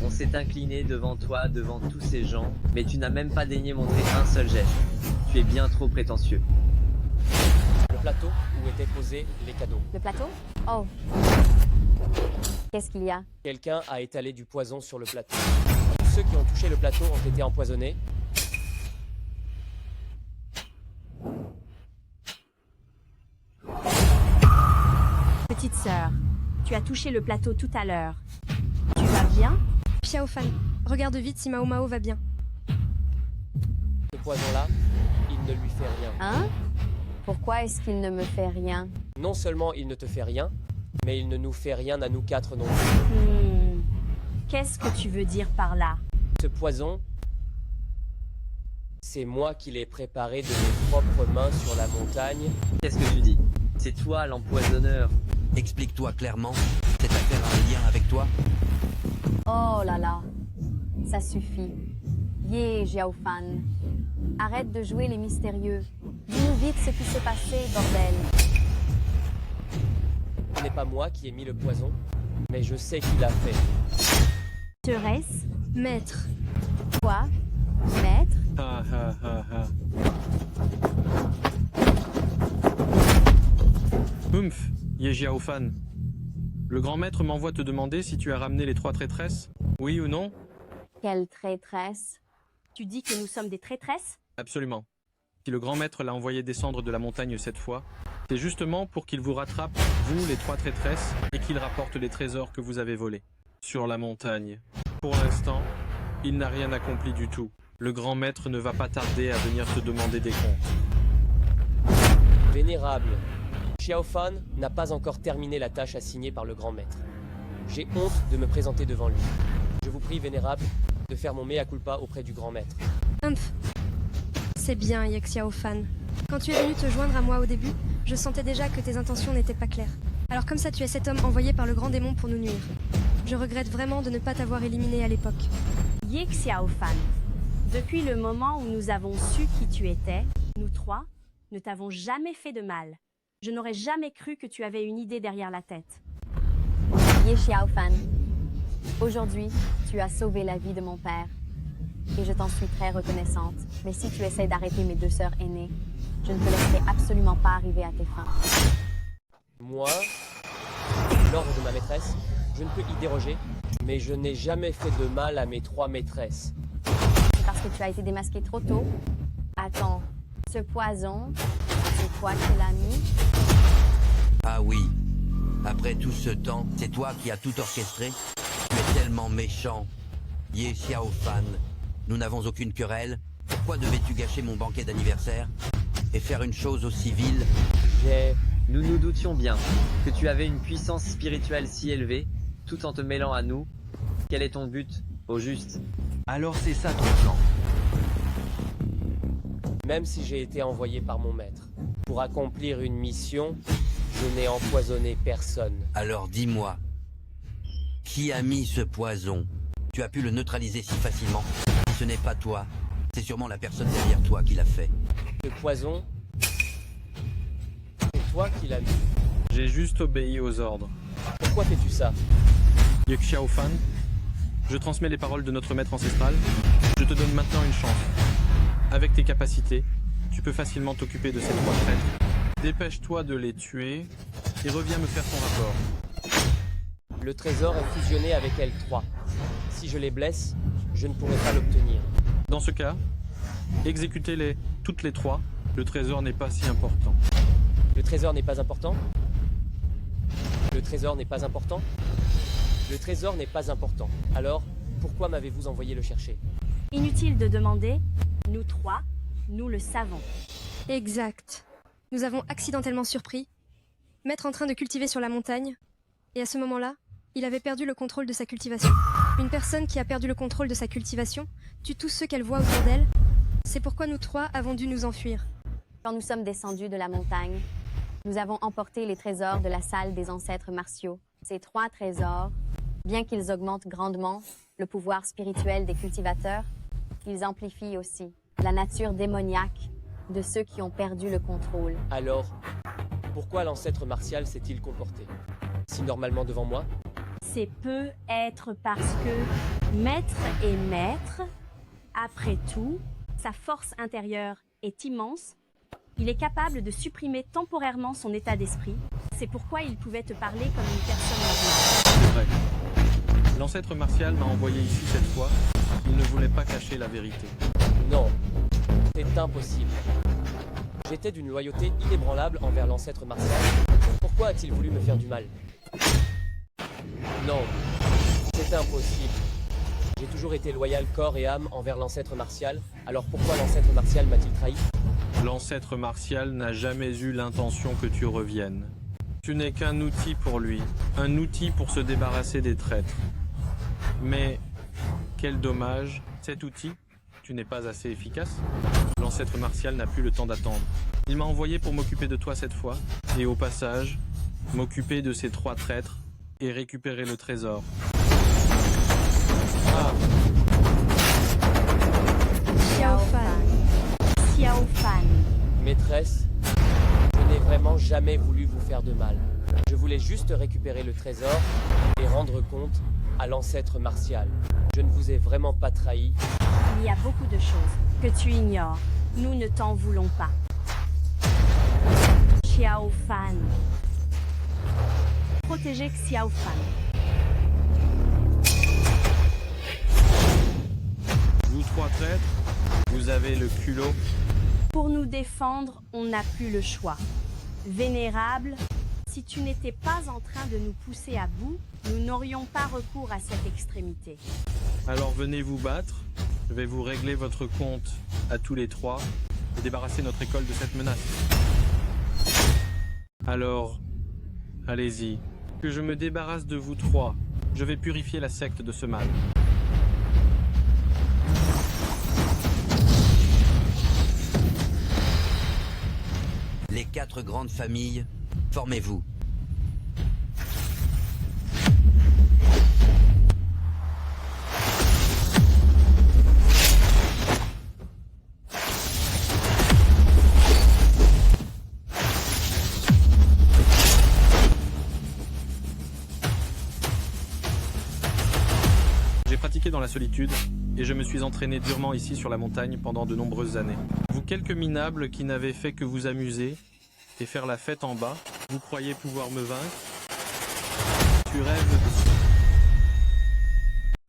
on s'est incliné devant toi, devant tous ces gens, mais tu n'as même pas daigné montrer un seul geste. Tu es bien trop prétentieux. Le plateau où étaient posés les cadeaux. Le plateau? Oh. Qu'est-ce qu'il y a? Quelqu'un a étalé du poison sur le plateau. Ceux qui ont touché le plateau ont été empoisonnés. Petite sœur, tu as touché le plateau tout à l'heure. Tu vas bien? Xiaofan, Regarde vite si Mao Mao va bien. Ce poison-là, il ne lui fait rien. Hein? Pourquoi est-ce qu'il ne me fait rien? Non seulement il ne te fait rien, mais il ne nous fait rien à nous quatre non plus. Qu'est-ce que tu veux dire par là? Ce poison, c'est moi qui l'ai préparé de mes propres mains sur la montagne. Qu'est-ce que tu dis? C'est toi l'empoisonneur. Explique-toi clairement, cette affaire a un lien avec toi? Oh là là, ça suffit. Ye Xiaofan, arrête de jouer les mystérieux. Dis-nous vite ce qui s'est passé, bordel. Ce n'est pas moi qui ai mis le poison, mais je sais qui l'a fait. Thérèse? Maître. Quoi? Maître? Ah ah ah ah. Humph, Ye Xiaofan. Le grand maître m'envoie te demander si tu as ramené les 3 traîtresses, oui ou non? Quelle traîtresse? Tu dis que nous sommes des traîtresses? Absolument. Si le grand maître l'a envoyé descendre de la montagne cette fois, c'est justement pour qu'il vous rattrape, vous les 3 traîtresses, et qu'il rapporte les trésors que vous avez volés. Sur la montagne. Pour l'instant, il n'a rien accompli du tout. Le grand maître ne va pas tarder à venir te demander des comptes. Vénérable, Xiaofan n'a pas encore terminé la tâche assignée par le grand maître. J'ai honte de me présenter devant lui. Je vous prie, Vénérable, de faire mon mea culpa auprès du grand maître. Humph. C'est bien, Ye Xiaofan. Quand tu es venu te joindre à moi au début, je sentais déjà que tes intentions n'étaient pas claires. Alors comme ça, tu es cet homme envoyé par le grand démon pour nous nuire. Je regrette vraiment de ne pas t'avoir éliminé à l'époque. Ye Xiaofan, depuis le moment où nous avons su qui tu étais, nous 3 ne t'avons jamais fait de mal. Je n'aurais jamais cru que tu avais une idée derrière la tête. Ye Xiaofan, aujourd'hui, tu as sauvé la vie de mon père. Et je t'en suis très reconnaissante. Mais si tu essaies d'arrêter mes 2 sœurs aînées, je ne te laisserai absolument pas arriver à tes fins. Moi, l'ordre de ma maîtresse, je ne peux y déroger, mais je n'ai jamais fait de mal à mes 3 maîtresses. C'est parce que tu as été démasqué trop tôt? Attends, ce poison, c'est toi qui l'as mis? Ah oui. Après tout ce temps, c'est toi qui as tout orchestré? Tu es tellement méchant. Ye Xiaofan, nous n'avons aucune querelle. Pourquoi devais-tu gâcher mon banquet d'anniversaire? Et faire une chose aussi vile? Nous nous doutions bien que tu avais une puissance spirituelle si élevée, tout en te mêlant à nous. Quel est ton but, au juste? Alors c'est ça ton plan. Même si j'ai été envoyé par mon maître pour accomplir une mission, je n'ai empoisonné personne. Alors dis-moi, qui a mis ce poison? Tu as pu le neutraliser si facilement. Si ce n'est pas toi, c'est sûrement la personne derrière toi qui l'a fait. Ce poison, c'est toi qui l'as mis. J'ai juste obéi aux ordres. Pourquoi fais-tu ça? Ye Xiaofan, je transmets les paroles de notre maître ancestral. Je te donne maintenant une chance. Avec tes capacités, tu peux facilement t'occuper de ces 3 traîtres. Dépêche-toi de les tuer et reviens me faire ton rapport. Le trésor est fusionné avec L3. Si je les blesse, je ne pourrai pas l'obtenir. Dans ce cas, exécutez-les toutes les 3. Le trésor n'est pas si important. Le trésor n'est pas important? Le trésor n'est pas important? Le trésor n'est pas important. Alors, pourquoi m'avez-vous envoyé le chercher? Inutile de demander, nous 3, nous le savons. Exact. Nous avons accidentellement surpris Maître en train de cultiver sur la montagne, et à ce moment-là, il avait perdu le contrôle de sa cultivation. Une personne qui a perdu le contrôle de sa cultivation tue tous ceux qu'elle voit autour d'elle. C'est pourquoi nous 3 avons dû nous enfuir. Quand nous sommes descendus de la montagne, nous avons emporté les trésors de la salle des ancêtres martiaux. Ces 3 trésors, bien qu'ils augmentent grandement le pouvoir spirituel des cultivateurs, ils amplifient aussi la nature démoniaque de ceux qui ont perdu le contrôle. Alors, pourquoi l'ancêtre martial s'est-il comporté si normalement devant moi? C'est peut être parce que maître est maître. Après tout, sa force intérieure est immense. Il est capable de supprimer temporairement son état d'esprit. C'est pourquoi il pouvait te parler comme une personne normale. C'est vrai. L'ancêtre martial m'a envoyé ici cette fois. Il ne voulait pas cacher la vérité. Non, c'est impossible. J'étais d'une loyauté inébranlable envers l'ancêtre martial. Pourquoi a-t-il voulu me faire du mal? Non, c'est impossible. J'ai toujours été loyal corps et âme envers l'ancêtre martial, alors pourquoi l'ancêtre martial m'a-t-il trahi? L'ancêtre martial n'a jamais eu l'intention que tu reviennes. Tu n'es qu'un outil pour lui, un outil pour se débarrasser des traîtres. Mais quel dommage, cet outil, tu n'es pas assez efficace. L'ancêtre martial n'a plus le temps d'attendre. Il m'a envoyé pour m'occuper de toi cette fois, et au passage, m'occuper de ces 3 traîtres et récupérer le trésor. Ah. Xiao Fan. Maîtresse, je n'ai vraiment jamais voulu vous faire de mal. Je voulais juste récupérer le trésor et rendre compte à l'ancêtre martial. Je ne vous ai vraiment pas trahi. Il y a beaucoup de choses que tu ignores. Nous ne t'en voulons pas. Xiao Fan. Protégez Xiao Fan. Vous 3 traîtres, vous avez le culot. Pour nous défendre, on n'a plus le choix. Vénérable, si tu n'étais pas en train de nous pousser à bout, nous n'aurions pas recours à cette extrémité. Alors venez vous battre, je vais vous régler votre compte à tous les 3 et débarrasser notre école de cette menace. Alors, allez-y, que je me débarrasse de vous 3, je vais purifier la secte de ce mal. Les 4 grandes familles, formez-vous. J'ai pratiqué dans la solitude et je me suis entraîné durement ici sur la montagne pendant de nombreuses années. Vous quelques minables qui n'avaient fait que vous amuser et faire la fête en bas, vous croyez pouvoir me vaincre? Tu rêves de...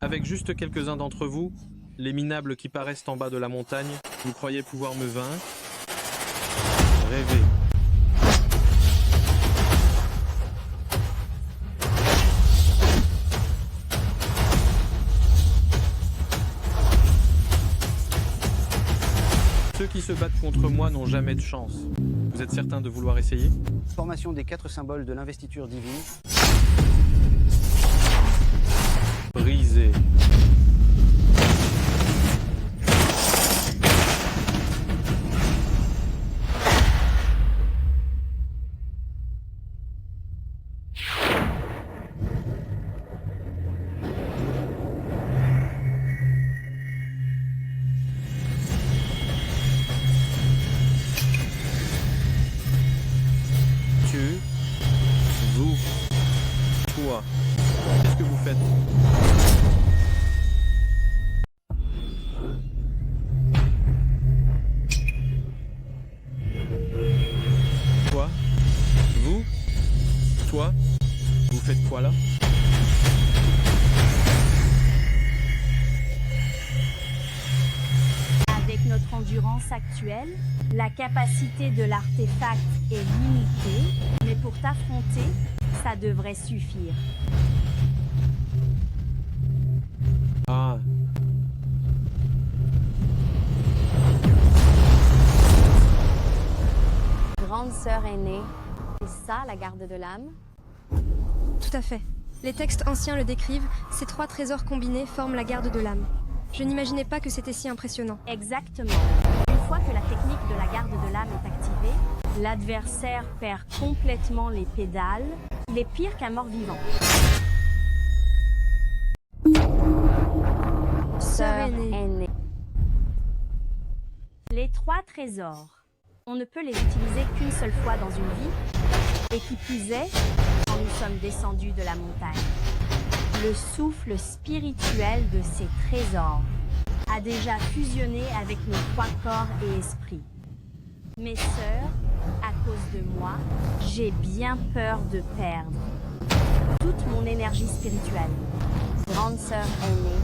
Avec juste quelques-uns d'entre vous, les minables qui paraissent en bas de la montagne, vous croyez pouvoir me vaincre? Rêvez. Ceux qui se battent contre moi n'ont jamais de chance. Vous êtes certain de vouloir essayer? Formation des 4 symboles de l'investiture divine. Brisé. Toi, qu'est-ce que vous faites? Toi? Vous? Toi? Vous faites quoi là? Avec notre endurance actuelle, la capacité de l'artefact est limitée, mais pour t'affronter, ça devrait suffire. Ah. Grande sœur aînée, c'est ça la garde de l'âme? Tout à fait. Les textes anciens le décrivent, ces 3 trésors combinés forment la garde de l'âme. Je n'imaginais pas que c'était si impressionnant. Exactement. Une fois que la technique de la garde de l'âme est activée, l'adversaire perd complètement les pédales. Il est pire qu'un mort-vivant. Sœur aînée. Les 3 trésors. On ne peut les utiliser qu'une seule fois dans une vie, et qui plus est, quand nous sommes descendus de la montagne. Le souffle spirituel de ces trésors a déjà fusionné avec nos 3 corps et esprits. Mes sœurs, à cause de moi, j'ai bien peur de perdre toute mon énergie spirituelle. Grande sœur aînée,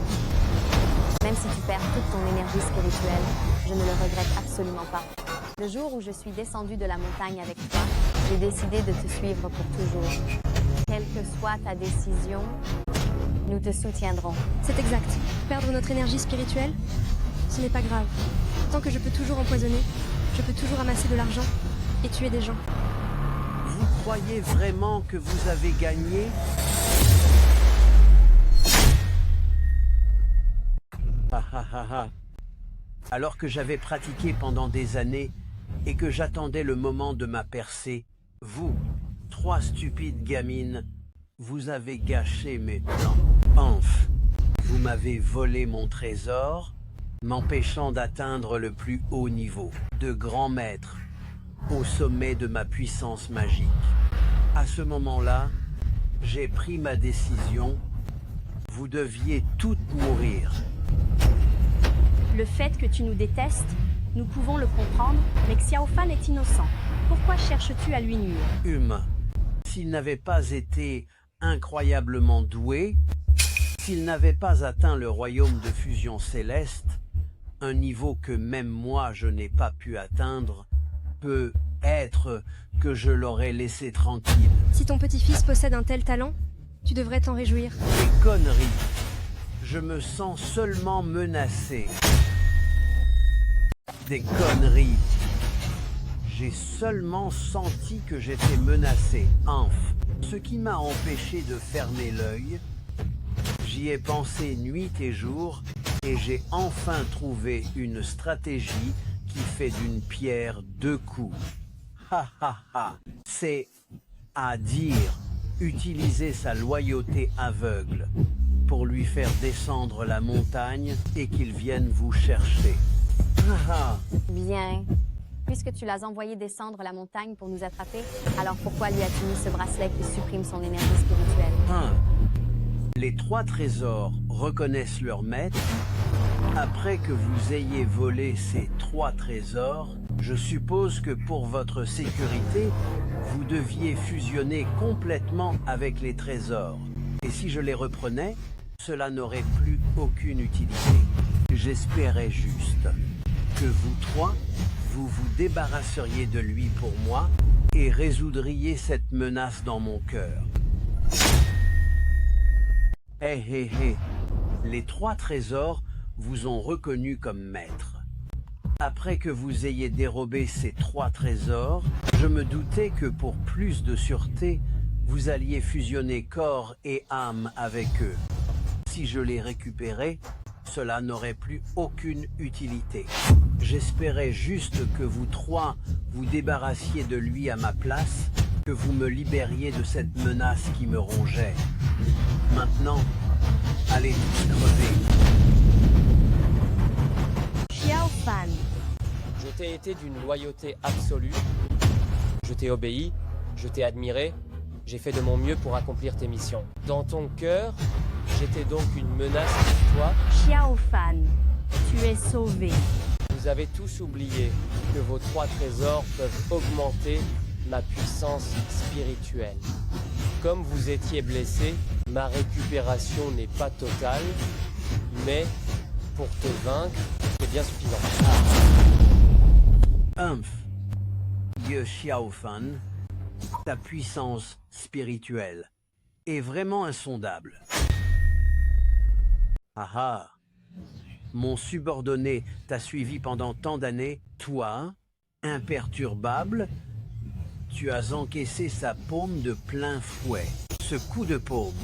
même si tu perds toute ton énergie spirituelle, je ne le regrette absolument pas. Le jour où je suis descendue de la montagne avec toi, j'ai décidé de te suivre pour toujours. Quelle que soit ta décision, Nous te soutiendrons. C'est exact. Perdre notre énergie spirituelle, ce n'est pas grave. Tant que je peux toujours empoisonner, je peux toujours amasser de l'argent et tuer des gens. Vous croyez vraiment que vous avez gagné? Alors que j'avais pratiqué pendant des années et que j'attendais le moment de ma percée, vous, 3 stupides gamines, vous avez gâché mes plans. Enf, vous m'avez volé mon trésor, m'empêchant d'atteindre le plus haut niveau, de grand maître, au sommet de ma puissance magique. À ce moment-là, j'ai pris ma décision. Vous deviez toutes mourir. Le fait que tu nous détestes, nous pouvons le comprendre, mais Xiaofan est innocent. Pourquoi cherches-tu à lui nuire? S'il n'avait pas été incroyablement doué, s'il n'avait pas atteint le royaume de fusion céleste, un niveau que même moi je n'ai pas pu atteindre, peut-être que je l'aurais laissé tranquille. Si ton petit-fils possède un tel talent, tu devrais t'en réjouir. Des conneries. Je me sens seulement menacé. Des conneries. J'ai seulement senti que j'étais menacé. Ce qui m'a empêché de fermer l'œil. J'y ai pensé nuit et jour et j'ai enfin trouvé une stratégie qui fait d'une pierre 2 coups. C'est à dire utiliser sa loyauté aveugle pour lui faire descendre la montagne et qu'il vienne vous chercher. Bien. Puisque tu l'as envoyé descendre la montagne pour nous attraper, alors pourquoi lui as-tu mis ce bracelet qui supprime son énergie spirituelle? Les 3 trésors reconnaissent leur maître. Après que vous ayez volé ces 3 trésors, je suppose que pour votre sécurité, vous deviez fusionner complètement avec les trésors. Et si je les reprenais, cela n'aurait plus aucune utilité. J'espérais juste que vous 3, vous vous débarrasseriez de lui pour moi et résoudriez cette menace dans mon cœur. Les 3 trésors vous ont reconnu comme maître. Après que vous ayez dérobé ces 3 trésors, je me doutais que pour plus de sûreté, vous alliez fusionner corps et âme avec eux. Si je les récupérais, cela n'aurait plus aucune utilité. J'espérais juste que vous 3 vous débarrassiez de lui à ma place, que vous me libériez de cette menace qui me rongeait. Maintenant, allez tous crever. Xiaofan. Je t'ai été d'une loyauté absolue. Je t'ai obéi, je t'ai admiré, j'ai fait de mon mieux pour accomplir tes missions. Dans ton cœur, j'étais donc une menace pour toi. Xiaofan, tu es sauvé. Vous avez tous oublié que vos 3 trésors peuvent augmenter ma puissance spirituelle. Comme vous étiez blessé, ma récupération n'est pas totale, mais pour te vaincre, c'est bien suffisant. Ye Xiaofan, ta puissance spirituelle est vraiment insondable. Mon subordonné t'a suivi pendant tant d'années, toi, imperturbable, tu as encaissé sa paume de plein fouet. Ce coup de paume,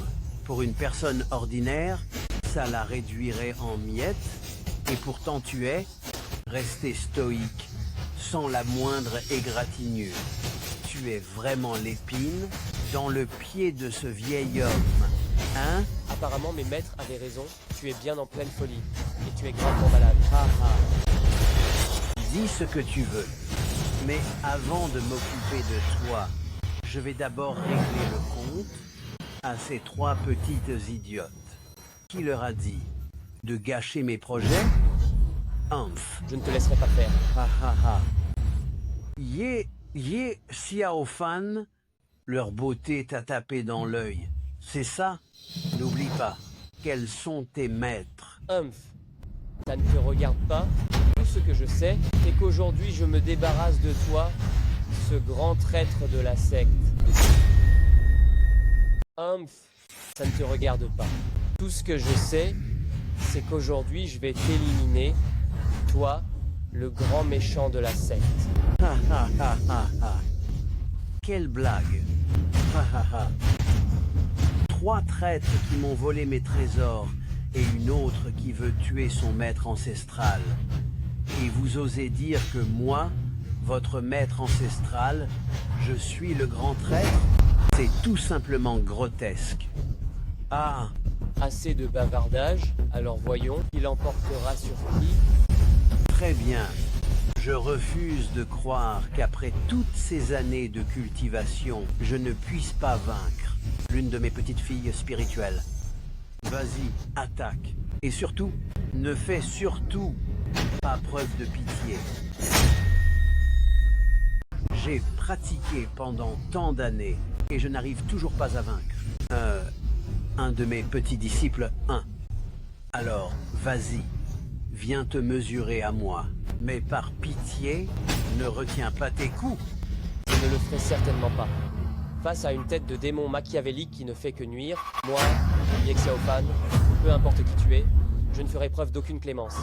pour une personne ordinaire, ça la réduirait en miettes, et pourtant tu es resté stoïque, sans la moindre égratignure. Tu es vraiment l'épine dans le pied de ce vieil homme, hein? Apparemment, mes maîtres avaient raison, tu es bien en pleine folie, et tu es gravement malade. Dis ce que tu veux, mais avant de m'occuper de toi, je vais d'abord régler le compte à ces 3 petites idiotes. Qui leur a dit de gâcher mes projets? Je ne te laisserai pas faire. Ye Xiaofan, leur beauté t'a tapé dans l'œil. C'est ça? N'oublie pas, quels sont tes maîtres? Ça ne te regarde pas. Tout ce que je sais, c'est qu'aujourd'hui je me débarrasse de toi, ce grand traître de la secte. Ça ne te regarde pas. Tout ce que je sais, c'est qu'aujourd'hui je vais t'éliminer, toi, le grand méchant de la secte. Ha ha ha ha ha. Quelle blague. Ha ha ha. 3 traîtres qui m'ont volé mes trésors et une autre qui veut tuer son maître ancestral. Et vous osez dire que moi, votre maître ancestral, je suis le grand traître? C'est tout simplement grotesque. Ah, Assez de bavardage, alors voyons, qui l'emportera sur qui? très bien. Je refuse de croire qu'après toutes ces années de cultivation, je ne puisse pas vaincre l'une de mes petites filles spirituelles. Vas-y, attaque. Et surtout, ne fais surtout pas preuve de pitié. J'ai pratiqué pendant tant d'années et je n'arrive toujours pas à vaincre. Un de mes petits disciples, Alors, vas-y, viens te mesurer à moi. Mais par pitié, ne retiens pas tes coups. Je ne le ferai certainement pas. Face à une tête de démon machiavélique qui ne fait que nuire, moi, Yexiaofan, peu importe qui tu es, je ne ferai preuve d'aucune clémence.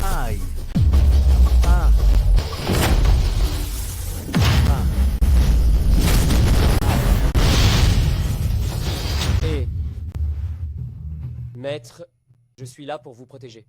Aïe. Et... Maître, je suis là pour vous protéger.